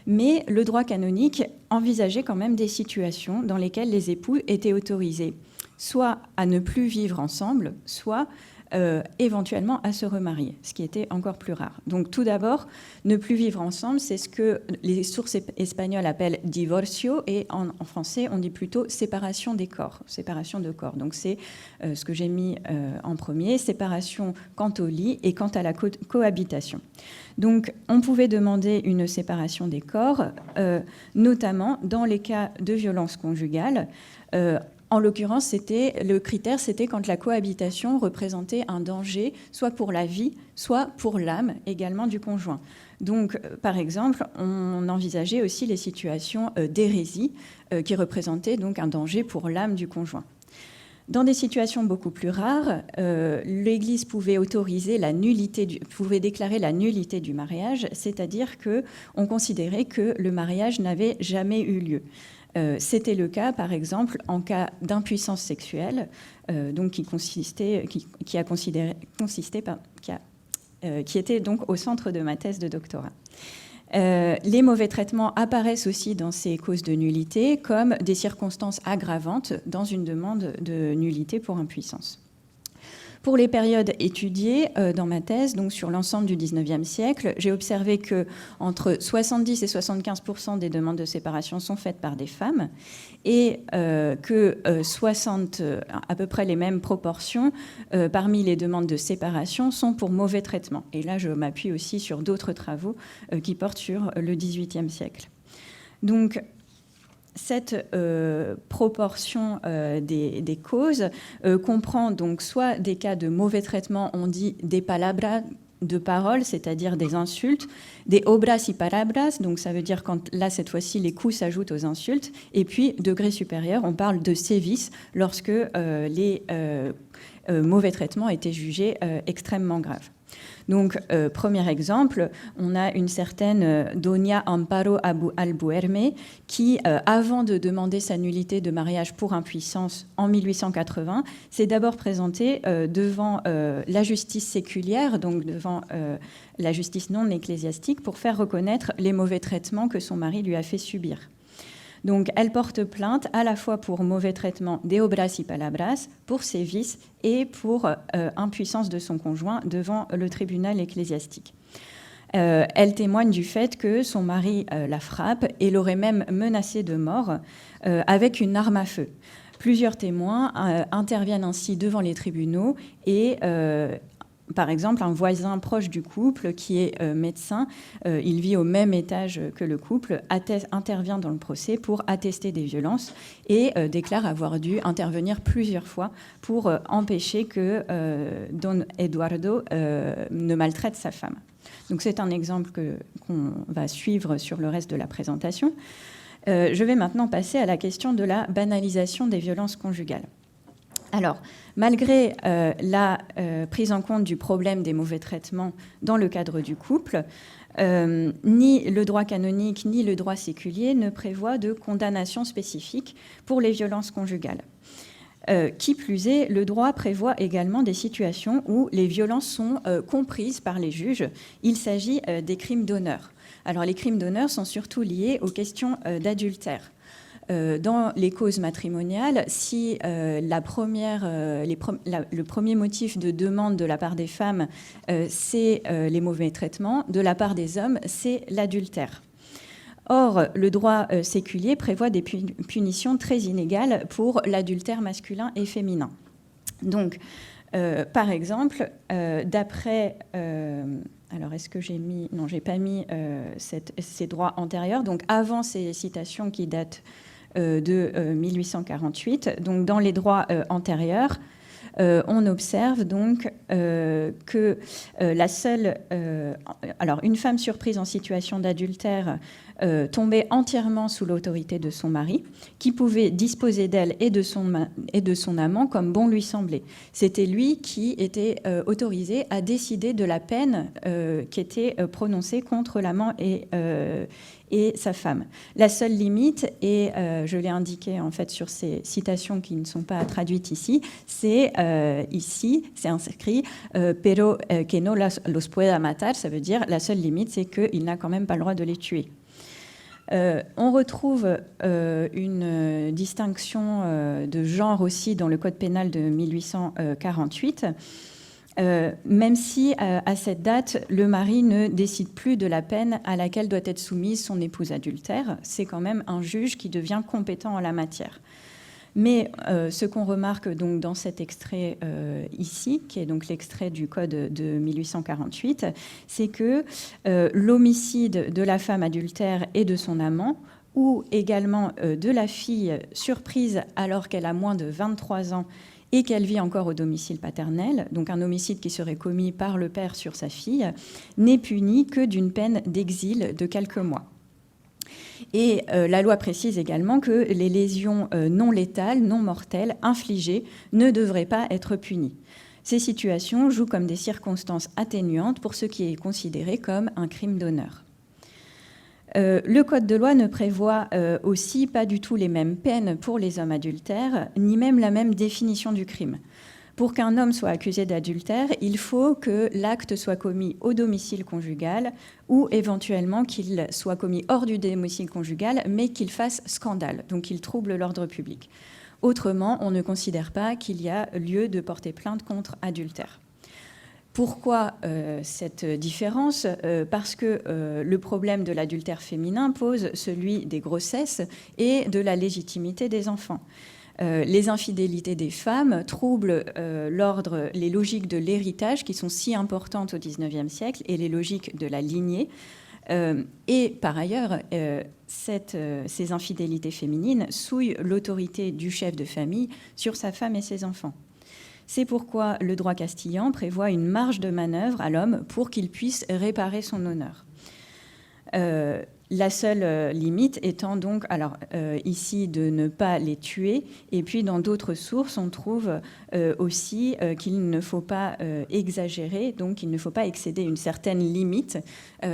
mais le droit canonique envisageait quand même des situations dans lesquelles les époux étaient autorisés soit à ne plus vivre ensemble, soit éventuellement à se remarier, ce qui était encore plus rare. Donc tout d'abord, ne plus vivre ensemble, c'est ce que les sources espagnoles appellent divorcio, et en français, on dit plutôt séparation des corps, séparation de corps. Donc c'est ce que j'ai mis en premier, séparation quant au lit et quant à la cohabitation. Donc on pouvait demander une séparation des corps, notamment dans les cas de violence conjugale. En l'occurrence, le critère, c'était quand la cohabitation représentait un danger, soit pour la vie, soit pour l'âme également du conjoint. Donc, par exemple, on envisageait aussi les situations d'hérésie qui représentaient donc un danger pour l'âme du conjoint. Dans des situations beaucoup plus rares, l'Église pouvait pouvait déclarer la nullité du mariage, c'est-à-dire qu'on considérait que le mariage n'avait jamais eu lieu. C'était le cas, par exemple, en cas d'impuissance sexuelle, donc qui était donc au centre de ma thèse de doctorat. Les mauvais traitements apparaissent aussi dans ces causes de nullité comme des circonstances aggravantes dans une demande de nullité pour impuissance. Pour les périodes étudiées dans ma thèse, donc sur l'ensemble du XIXe siècle, j'ai observé que entre 70 et 75% des demandes de séparation sont faites par des femmes et que à peu près les mêmes proportions parmi les demandes de séparation sont pour mauvais traitement. Et là, je m'appuie aussi sur d'autres travaux qui portent sur le XVIIIe siècle. Donc, cette proportion des causes comprend donc soit des cas de mauvais traitement, on dit des palabras, de paroles, c'est-à-dire des insultes, des obras y palabras, donc ça veut dire quand là, cette fois-ci, les coups s'ajoutent aux insultes, et puis, degré supérieur, on parle de sévices lorsque les mauvais traitements étaient jugés extrêmement graves. Donc, premier exemple, on a une certaine Doña Amparo Albuerme qui, avant de demander sa nullité de mariage pour impuissance en 1880, s'est d'abord présentée devant la justice séculière, donc devant la justice non ecclésiastique, pour faire reconnaître les mauvais traitements que son mari lui a fait subir. Donc, elle porte plainte à la fois pour mauvais traitement des obras y palabras, pour sévices et pour impuissance de son conjoint devant le tribunal ecclésiastique. Elle témoigne du fait que son mari la frappe et l'aurait même menacée de mort avec une arme à feu. Plusieurs témoins interviennent ainsi devant les tribunaux et par exemple, un voisin proche du couple qui est médecin, il vit au même étage que le couple, intervient dans le procès pour attester des violences et déclare avoir dû intervenir plusieurs fois pour empêcher que Don Eduardo ne maltraite sa femme. Donc c'est un exemple qu'on va suivre sur le reste de la présentation. Je vais maintenant passer à la question de la banalisation des violences conjugales. Alors, malgré la prise en compte du problème des mauvais traitements dans le cadre du couple, ni le droit canonique ni le droit séculier ne prévoient de condamnation spécifique pour les violences conjugales. Qui plus est, le droit prévoit également des situations où les violences sont comprises par les juges. Il s'agit des crimes d'honneur. Alors, les crimes d'honneur sont surtout liés aux questions d'adultère. Dans les causes matrimoniales, si le premier motif de demande de la part des femmes, c'est les mauvais traitements, de la part des hommes, c'est l'adultère. Or, le droit séculier prévoit des punitions très inégales pour l'adultère masculin et féminin. Donc, par exemple, d'après... alors, est-ce que j'ai mis... Non, je n'ai pas mis ces droits antérieurs. Donc, avant ces citations qui datent de 1848, donc dans les droits antérieurs, on observe donc que une femme surprise en situation d'adultère tombait entièrement sous l'autorité de son mari, qui pouvait disposer d'elle et de son amant comme bon lui semblait. C'était lui qui était autorisé à décider de la peine qui était prononcée contre l'amant et sa femme. La seule limite, et je l'ai indiqué en fait sur ces citations qui ne sont pas traduites ici, c'est inscrit pero que no los pueda matar, ça veut dire la seule limite, c'est qu'il n'a quand même pas le droit de les tuer. On retrouve une distinction de genre aussi dans le Code pénal de 1848, même si à cette date, le mari ne décide plus de la peine à laquelle doit être soumise son épouse adultère. C'est quand même un juge qui devient compétent en la matière. Mais ce qu'on remarque donc dans cet extrait ici, qui est donc l'extrait du Code de 1848, c'est que l'homicide de la femme adultère et de son amant, ou également de la fille surprise alors qu'elle a moins de 23 ans et qu'elle vit encore au domicile paternel, donc un homicide qui serait commis par le père sur sa fille, n'est puni que d'une peine d'exil de quelques mois. Et la loi précise également que les lésions non létales, non mortelles, infligées, ne devraient pas être punies. Ces situations jouent comme des circonstances atténuantes pour ce qui est considéré comme un crime d'honneur. Le Code de loi ne prévoit aussi pas du tout les mêmes peines pour les hommes adultères, ni même la même définition du crime. Pour qu'un homme soit accusé d'adultère, il faut que l'acte soit commis au domicile conjugal ou éventuellement qu'il soit commis hors du domicile conjugal, mais qu'il fasse scandale, donc qu'il trouble l'ordre public. Autrement, on ne considère pas qu'il y a lieu de porter plainte contre adultère. Pourquoi cette différence ? Parce que le problème de l'adultère féminin pose celui des grossesses et de la légitimité des enfants. Les infidélités des femmes troublent les logiques de l'héritage qui sont si importantes au XIXe siècle et les logiques de la lignée. Et par ailleurs, ces infidélités féminines souillent l'autorité du chef de famille sur sa femme et ses enfants. C'est pourquoi le droit castillan prévoit une marge de manœuvre à l'homme pour qu'il puisse réparer son honneur. La seule limite étant donc, ici, de ne pas les tuer. Et puis, dans d'autres sources, on trouve aussi qu'il ne faut pas exagérer, donc il ne faut pas excéder une certaine limite.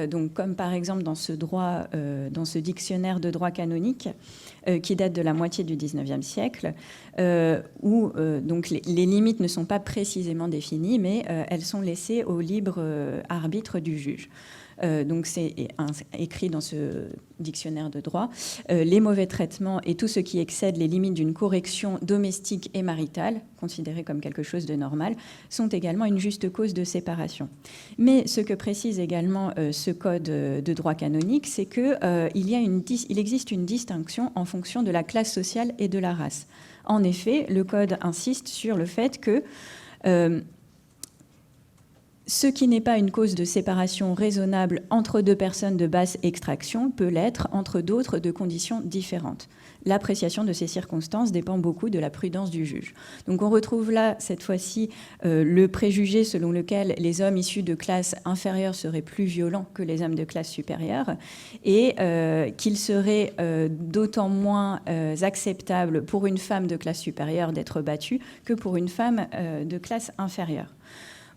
Donc, comme par exemple dans ce dictionnaire de droit canonique, qui date de la moitié du XIXe siècle, où donc les limites ne sont pas précisément définies, mais elles sont laissées au libre arbitre du juge. Donc c'est écrit dans ce dictionnaire de droit. Les mauvais traitements et tout ce qui excède les limites d'une correction domestique et maritale, considérée comme quelque chose de normal, sont également une juste cause de séparation. Mais ce que précise également ce code de droit canonique, c'est qu'il existe une distinction en fonction de la classe sociale et de la race. En effet, le code insiste sur le fait que ce qui n'est pas une cause de séparation raisonnable entre deux personnes de basse extraction peut l'être entre d'autres de conditions différentes. L'appréciation de ces circonstances dépend beaucoup de la prudence du juge. Donc on retrouve là, cette fois-ci, le préjugé selon lequel les hommes issus de classes inférieures seraient plus violents que les hommes de classe supérieure et qu'il serait d'autant moins acceptable pour une femme de classe supérieure d'être battue que pour une femme de classe inférieure.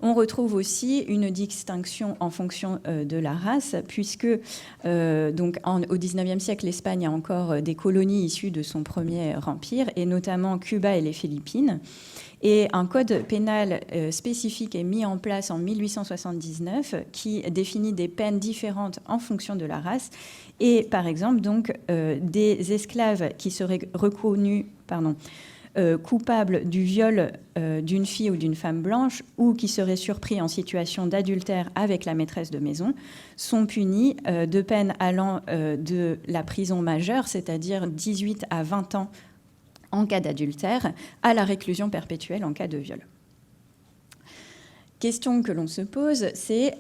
On retrouve aussi une distinction en fonction de la race, puisque au XIXe siècle, l'Espagne a encore des colonies issues de son premier empire, et notamment Cuba et les Philippines. Et un code pénal spécifique est mis en place en 1879 qui définit des peines différentes en fonction de la race. Et par exemple, des esclaves qui seraient reconnus... coupables du viol d'une fille ou d'une femme blanche ou qui seraient surpris en situation d'adultère avec la maîtresse de maison sont punis de peines allant de la prison majeure, c'est-à-dire 18 à 20 ans en cas d'adultère, à la réclusion perpétuelle en cas de viol. question que l'on se pose, c'est,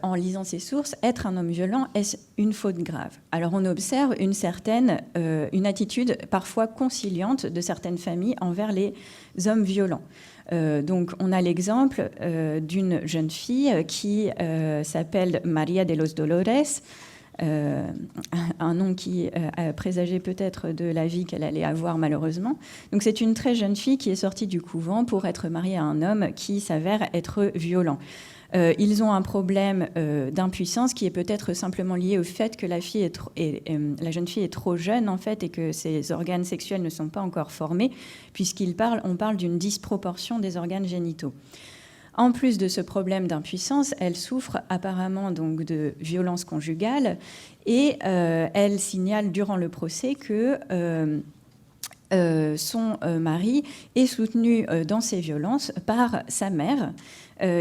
en lisant ces sources, être un homme violent, est-ce une faute grave? Alors on observe une attitude parfois conciliante de certaines familles envers les hommes violents. Donc on a l'exemple d'une jeune fille qui s'appelle Maria de los Dolores, un nom qui présageait peut-être de la vie qu'elle allait avoir malheureusement. Donc c'est une très jeune fille qui est sortie du couvent pour être mariée à un homme qui s'avère être violent. Ils ont un problème d'impuissance qui est peut-être simplement lié au fait que la jeune fille est trop jeune en fait et que ses organes sexuels ne sont pas encore formés, on parle d'une disproportion des organes génitaux. En plus de ce problème d'impuissance, elle souffre apparemment donc de violences conjugales et elle signale durant le procès que son mari est soutenu dans ses violences par sa mère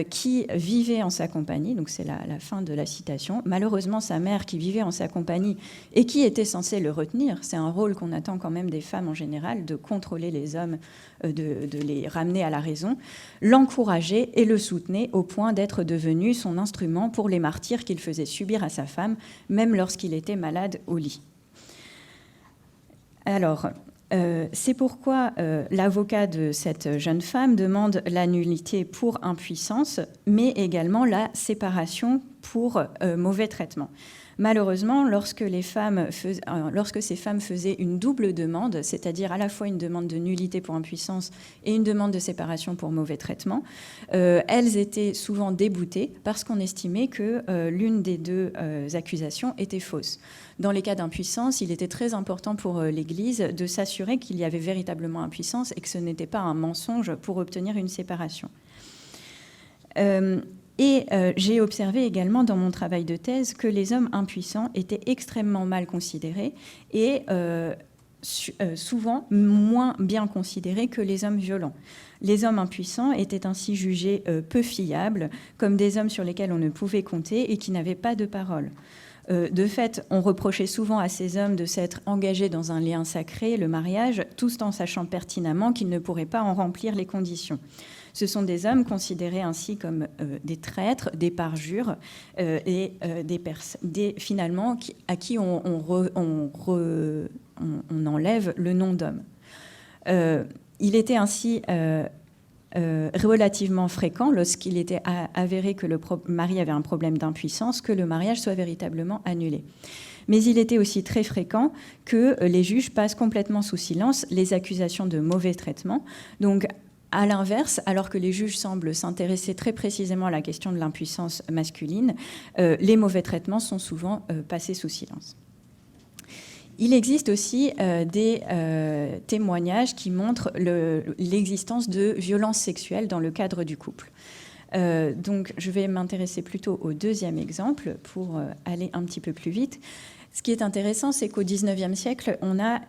qui vivait en sa compagnie, donc c'est la fin de la citation. Malheureusement, sa mère qui vivait en sa compagnie et qui était censée le retenir, c'est un rôle qu'on attend quand même des femmes en général, de contrôler les hommes, de les ramener à la raison, l'encourageait et le soutenait au point d'être devenu son instrument pour les martyrs qu'il faisait subir à sa femme, même lorsqu'il était malade au lit. Alors, c'est pourquoi l'avocat de cette jeune femme demande la nullité pour impuissance, mais également la séparation pour mauvais traitement. Malheureusement, lorsque ces femmes faisaient une double demande, c'est-à-dire à la fois une demande de nullité pour impuissance et une demande de séparation pour mauvais traitement, elles étaient souvent déboutées parce qu'on estimait que l'une des deux accusations était fausse. Dans les cas d'impuissance, il était très important pour l'Église de s'assurer qu'il y avait véritablement impuissance et que ce n'était pas un mensonge pour obtenir une séparation. J'ai observé également dans mon travail de thèse que les hommes impuissants étaient extrêmement mal considérés et souvent moins bien considérés que les hommes violents. Les hommes impuissants étaient ainsi jugés peu fiables, comme des hommes sur lesquels on ne pouvait compter et qui n'avaient pas de parole. De fait, on reprochait souvent à ces hommes de s'être engagés dans un lien sacré, le mariage, tout en sachant pertinemment qu'ils ne pourraient pas en remplir les conditions. Ce sont des hommes considérés ainsi comme des traîtres, des parjures et finalement à qui on enlève le nom d'homme. Il était ainsi relativement fréquent, lorsqu'il était avéré que le mari avait un problème d'impuissance, que le mariage soit véritablement annulé. Mais il était aussi très fréquent que les juges passent complètement sous silence les accusations de mauvais traitement. Donc, à l'inverse, alors que les juges semblent s'intéresser très précisément à la question de l'impuissance masculine, les mauvais traitements sont souvent passés sous silence. Il existe aussi des témoignages qui montrent l'existence de violences sexuelles dans le cadre du couple. Donc, je vais m'intéresser plutôt au deuxième exemple pour aller un petit peu plus vite. Ce qui est intéressant, c'est qu'au XIXe siècle, on a...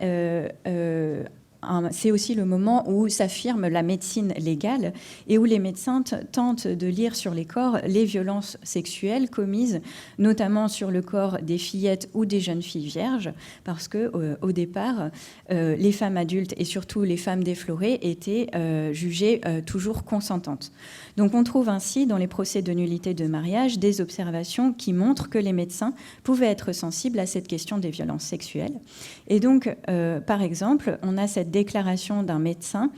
c'est aussi le moment où s'affirme la médecine légale et où les médecins tentent de lire sur les corps les violences sexuelles commises, notamment sur le corps des fillettes ou des jeunes filles vierges, parce qu'au départ, les femmes adultes et surtout les femmes déflorées étaient jugées toujours consentantes. Donc on trouve ainsi dans les procès de nullité de mariage des observations qui montrent que les médecins pouvaient être sensibles à cette question des violences sexuelles. Et donc, par exemple, on a cette déclaration d'un médecin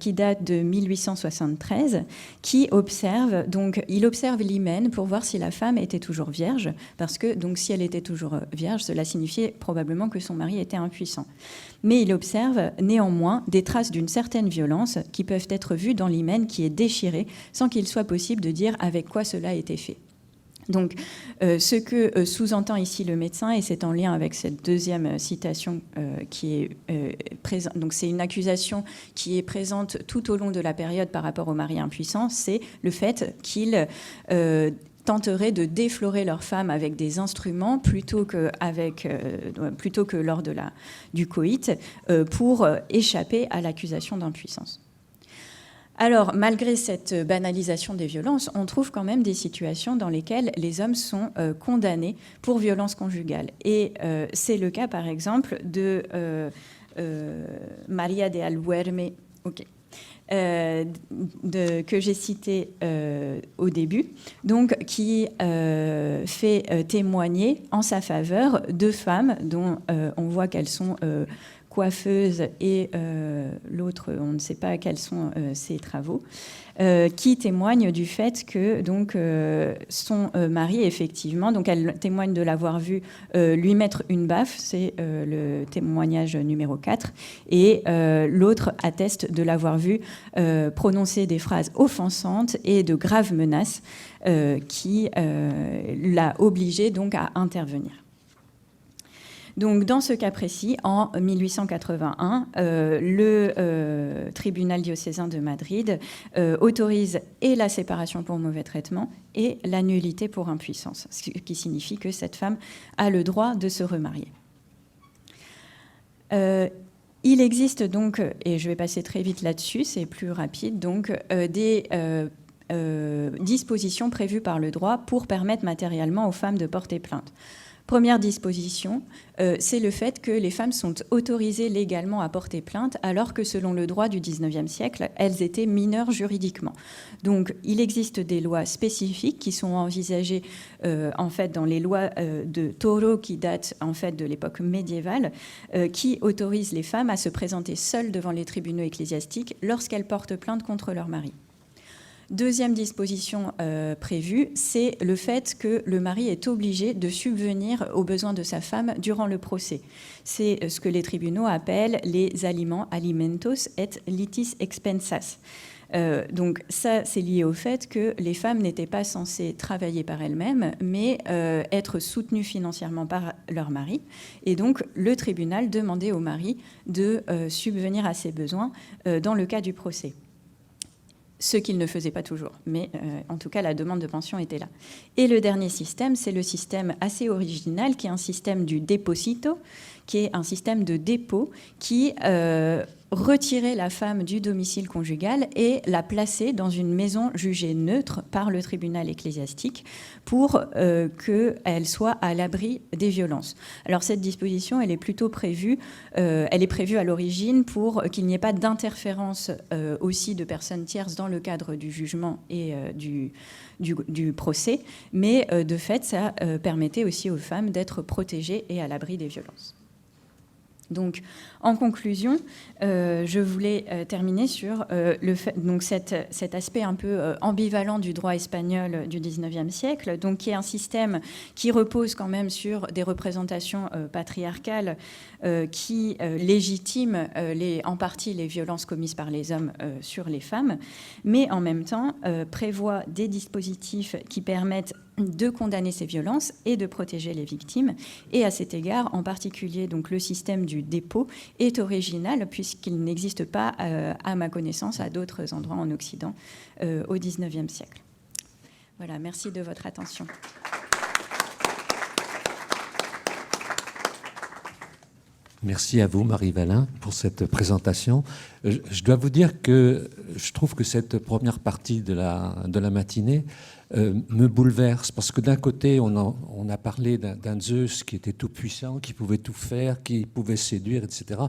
qui date de 1873, qui observe, donc il observe l'hymen pour voir si la femme était toujours vierge, parce que donc si elle était toujours vierge, cela signifiait probablement que son mari était impuissant. Mais il observe néanmoins des traces d'une certaine violence qui peuvent être vues dans l'hymen qui est déchiré, sans qu'il soit possible de dire avec quoi cela a été fait. Donc, ce que sous-entend ici le médecin, et c'est en lien avec cette deuxième citation qui est présente, donc c'est une accusation qui est présente tout au long de la période par rapport au mari impuissant, c'est le fait qu'il tenteraient de déflorer leur femme avec des instruments plutôt que lors du coït pour échapper à l'accusation d'impuissance. Alors, malgré cette banalisation des violences, on trouve quand même des situations dans lesquelles les hommes sont condamnés pour violence conjugale. Et c'est le cas, par exemple, de Maria de Albuerme. Ok, que j'ai cité au début, donc qui fait témoigner en sa faveur 2 femmes dont on voit qu'elles sont coiffeuses et l'autre, on ne sait pas quels sont ses travaux, qui témoignent du fait que donc, son mari, effectivement, donc elle témoigne de l'avoir vu lui mettre une baffe, c'est le témoignage numéro 4, et l'autre atteste de l'avoir vu prononcer des phrases offensantes et de graves menaces qui l'a obligé donc à intervenir. Donc, dans ce cas précis, en 1881, le tribunal diocésain de Madrid autorise et la séparation pour mauvais traitement et la nullité pour impuissance, ce qui signifie que cette femme a le droit de se remarier. Il existe donc, et je vais passer très vite là-dessus, c'est plus rapide, donc des dispositions prévues par le droit pour permettre matériellement aux femmes de porter plainte. Première disposition, c'est le fait que les femmes sont autorisées légalement à porter plainte, alors que selon le droit du XIXe siècle, elles étaient mineures juridiquement. Donc, il existe des lois spécifiques qui sont envisagées en fait dans les lois de Toro qui datent en fait de l'époque médiévale, qui autorisent les femmes à se présenter seules devant les tribunaux ecclésiastiques lorsqu'elles portent plainte contre leur mari. Deuxième disposition prévue, c'est le fait que le mari est obligé de subvenir aux besoins de sa femme durant le procès. C'est ce que les tribunaux appellent les aliments, alimentos et litis expensas. Donc ça, c'est lié au fait que les femmes n'étaient pas censées travailler par elles-mêmes, mais être soutenues financièrement par leur mari. Et donc le tribunal demandait au mari de subvenir à ses besoins dans le cas du procès. Ce qu'il ne faisait pas toujours, mais en tout cas, la demande de pension était là. Et le dernier système, c'est le système assez original, qui est un système du deposito, qui est un système de dépôt qui retirait la femme du domicile conjugal et la plaçait dans une maison jugée neutre par le tribunal ecclésiastique pour qu'elle soit à l'abri des violences. Alors cette disposition, elle est plutôt prévue, elle est prévue à l'origine pour qu'il n'y ait pas d'interférence aussi de personnes tierces dans le cadre du jugement et du procès, mais de fait, ça permettait aussi aux femmes d'être protégées et à l'abri des violences. Donc, en conclusion, je voulais terminer sur donc cet aspect un peu ambivalent du droit espagnol du XIXe siècle, donc qui est un système qui repose quand même sur des représentations patriarcales qui légitiment en partie les violences commises par les hommes sur les femmes, mais en même temps prévoit des dispositifs qui permettent de condamner ces violences et de protéger les victimes. Et à cet égard, en particulier, donc, le système du dépôt est original puisqu'il n'existe pas, à ma connaissance, à d'autres endroits en Occident au XIXe siècle. Voilà, merci de votre attention. Merci à vous, Marie Valin, pour cette présentation. Je dois vous dire que je trouve que cette première partie de la matinée me bouleverse, parce que d'un côté, on a parlé d'un Zeus qui était tout puissant, qui pouvait tout faire, qui pouvait séduire, etc.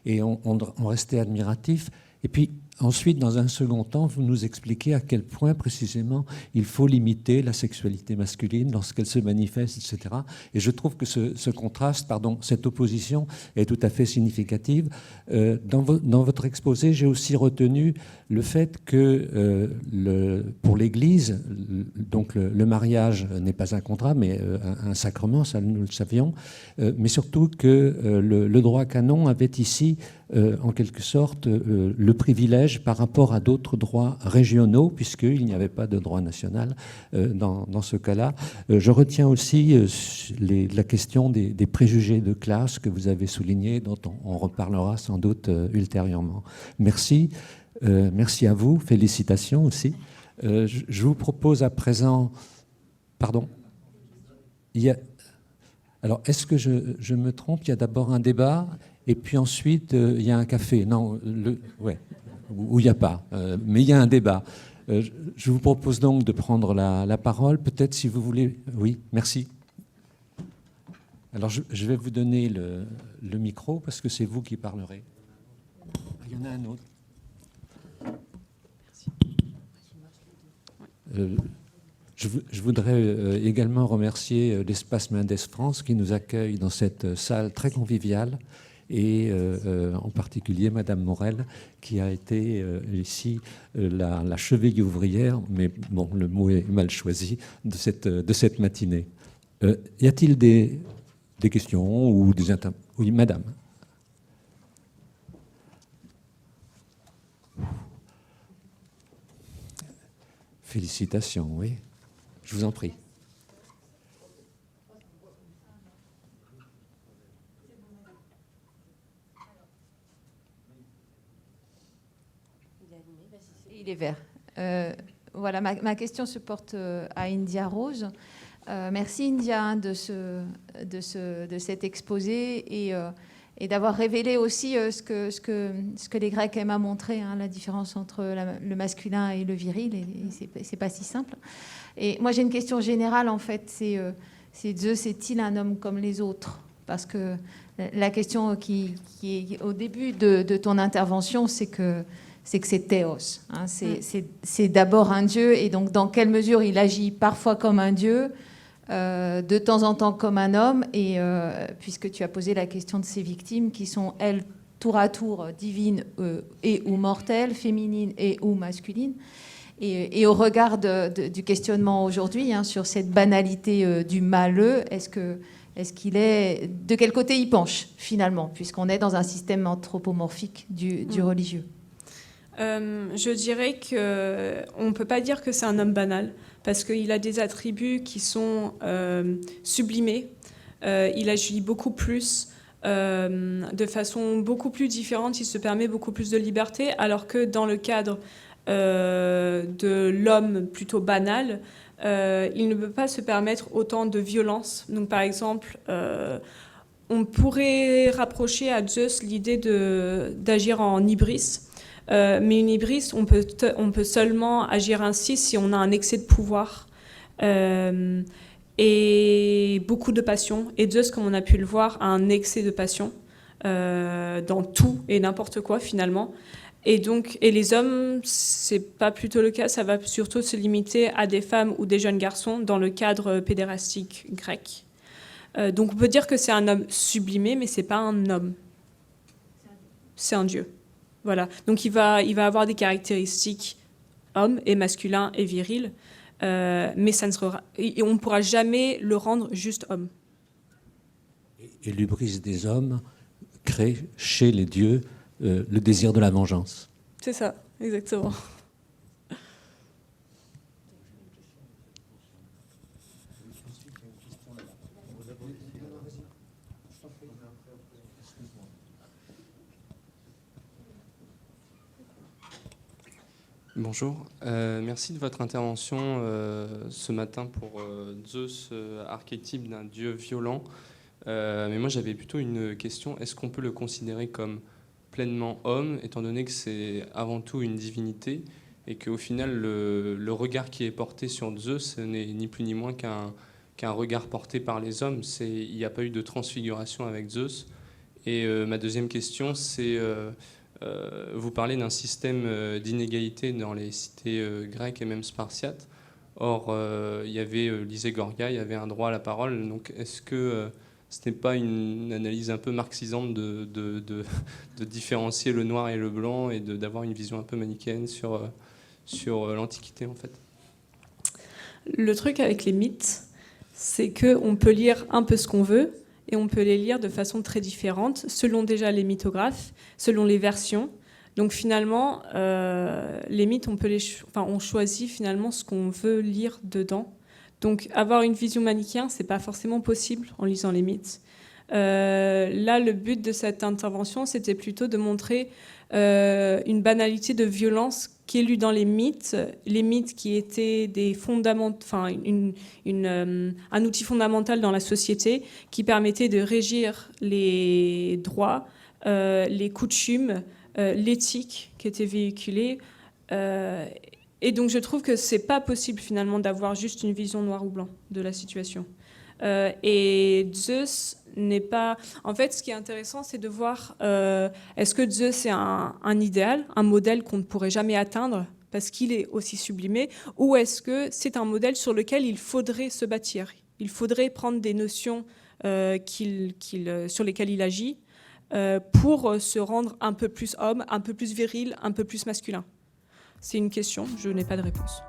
Et on restait admiratif. Et puis ensuite, dans un second temps, vous nous expliquez à quel point précisément il faut limiter la sexualité masculine lorsqu'elle se manifeste, etc. Et je trouve que ce contraste, cette opposition est tout à fait significative. Dans votre exposé, j'ai aussi retenu le fait que pour l'Église, donc le mariage n'est pas un contrat, mais un sacrement, ça nous le savions, mais surtout que le droit canon avait ici, en quelque sorte, le privilège par rapport à d'autres droits régionaux, puisqu'il n'y avait pas de droit national dans ce cas-là. Je retiens aussi la question des préjugés de classe que vous avez souligné, dont on reparlera sans doute ultérieurement. Merci. Merci à vous. Félicitations aussi. Je vous propose à présent... Pardon ? Alors, est-ce que je me trompe ? Il y a d'abord un débat et puis ensuite, il y a un café. Non, ouais, où il n'y a pas, mais il y a un débat. Je vous propose donc de prendre la parole. Peut-être si vous voulez... Oui, merci. Alors, je vais vous donner le micro parce que c'est vous qui parlerez. Il y en a un autre. Je voudrais également remercier l'Espace Mendes France qui nous accueille dans cette salle très conviviale et en particulier Madame Morel qui a été ici la cheville ouvrière, mais bon, le mot est mal choisi, de cette matinée. Y a-t-il des questions ou des Oui, Madame. Félicitations, oui. Je vous en prie. Il est vert. Voilà, ma question se porte à India Rose. Merci India de cet exposé et d'avoir révélé aussi ce que les Grecs aiment à montrer, hein, la différence entre le masculin et le viril, et c'est pas si simple. Et moi j'ai une question générale en fait, c'est Zeus est-il un homme comme les autres? Parce que la question qui est au début de ton intervention, c'est que c'est théos, hein, c'est d'abord un dieu, et donc dans quelle mesure il agit parfois comme un dieu, de temps en temps comme un homme, et puisque tu as posé la question de ces victimes qui sont, elles, tour à tour divines et ou mortelles, féminines et ou masculines, et au regard du questionnement aujourd'hui, hein, sur cette banalité du maleux, est-ce qu'il est... De quel côté il penche, finalement, puisqu'on est dans un système anthropomorphique du religieux? Je dirais qu'on ne peut pas dire que c'est un homme banal, parce qu'il a des attributs qui sont sublimés. Il agit beaucoup plus, de façon beaucoup plus différente, il se permet beaucoup plus de liberté, alors que dans le cadre de l'homme plutôt banal, il ne peut pas se permettre autant de violence. Donc par exemple, on pourrait rapprocher à Zeus l'idée d'agir en hybris. Mais une hybris, on peut seulement agir ainsi si on a un excès de pouvoir et beaucoup de passion. Et Zeus, comme on a pu le voir, a un excès de passion dans tout et n'importe quoi finalement. Et les hommes, c'est pas plutôt le cas, ça va surtout se limiter à des femmes ou des jeunes garçons dans le cadre pédérastique grec. Donc on peut dire que c'est un homme sublimé, mais c'est pas un homme. C'est un dieu. Voilà. Donc il va avoir des caractéristiques homme et masculin et viril, mais on ne pourra jamais le rendre juste homme. Et l'hubris des hommes crée chez les dieux le désir de la vengeance. C'est ça, exactement. Bonjour, merci de votre intervention ce matin pour Zeus, archétype d'un dieu violent. Mais moi j'avais plutôt une question, est-ce qu'on peut le considérer comme pleinement homme, étant donné que c'est avant tout une divinité, et qu'au final le regard qui est porté sur Zeus n'est ni plus ni moins qu'un regard porté par les hommes, il n'y a pas eu de transfiguration avec Zeus. Et ma deuxième question, c'est... vous parlez d'un système d'inégalité dans les cités grecques et même spartiates. Or, il y avait l'Iségorgia, il y avait un droit à la parole. Donc, est-ce que ce n'est pas une analyse un peu marxisante de différencier le noir et le blanc et d'avoir une vision un peu manichéenne sur l'Antiquité, en fait? Le truc avec les mythes, c'est qu'on peut lire un peu ce qu'on veut, et on peut les lire de façon très différente, selon déjà les mythographes, selon les versions. Donc finalement, les mythes, on choisit finalement ce qu'on veut lire dedans. Donc avoir une vision manichéenne, c'est pas forcément possible en lisant les mythes. Là, le but de cette intervention, c'était plutôt de montrer une banalité de violence qui est lue dans les mythes qui étaient des un outil fondamental dans la société qui permettait de régir les droits, les coutumes, l'éthique qui était véhiculée. Et donc je trouve que c'est pas possible finalement d'avoir juste une vision noir ou blanc de la situation. Et Zeus n'est pas... En fait, ce qui est intéressant, c'est de voir est-ce que Zeus est un idéal, un modèle qu'on ne pourrait jamais atteindre parce qu'il est aussi sublimé, ou est-ce que c'est un modèle sur lequel il faudrait se bâtir? Il faudrait prendre des notions sur lesquelles il agit pour se rendre un peu plus homme, un peu plus viril, un peu plus masculin. C'est une question, je n'ai pas de réponse.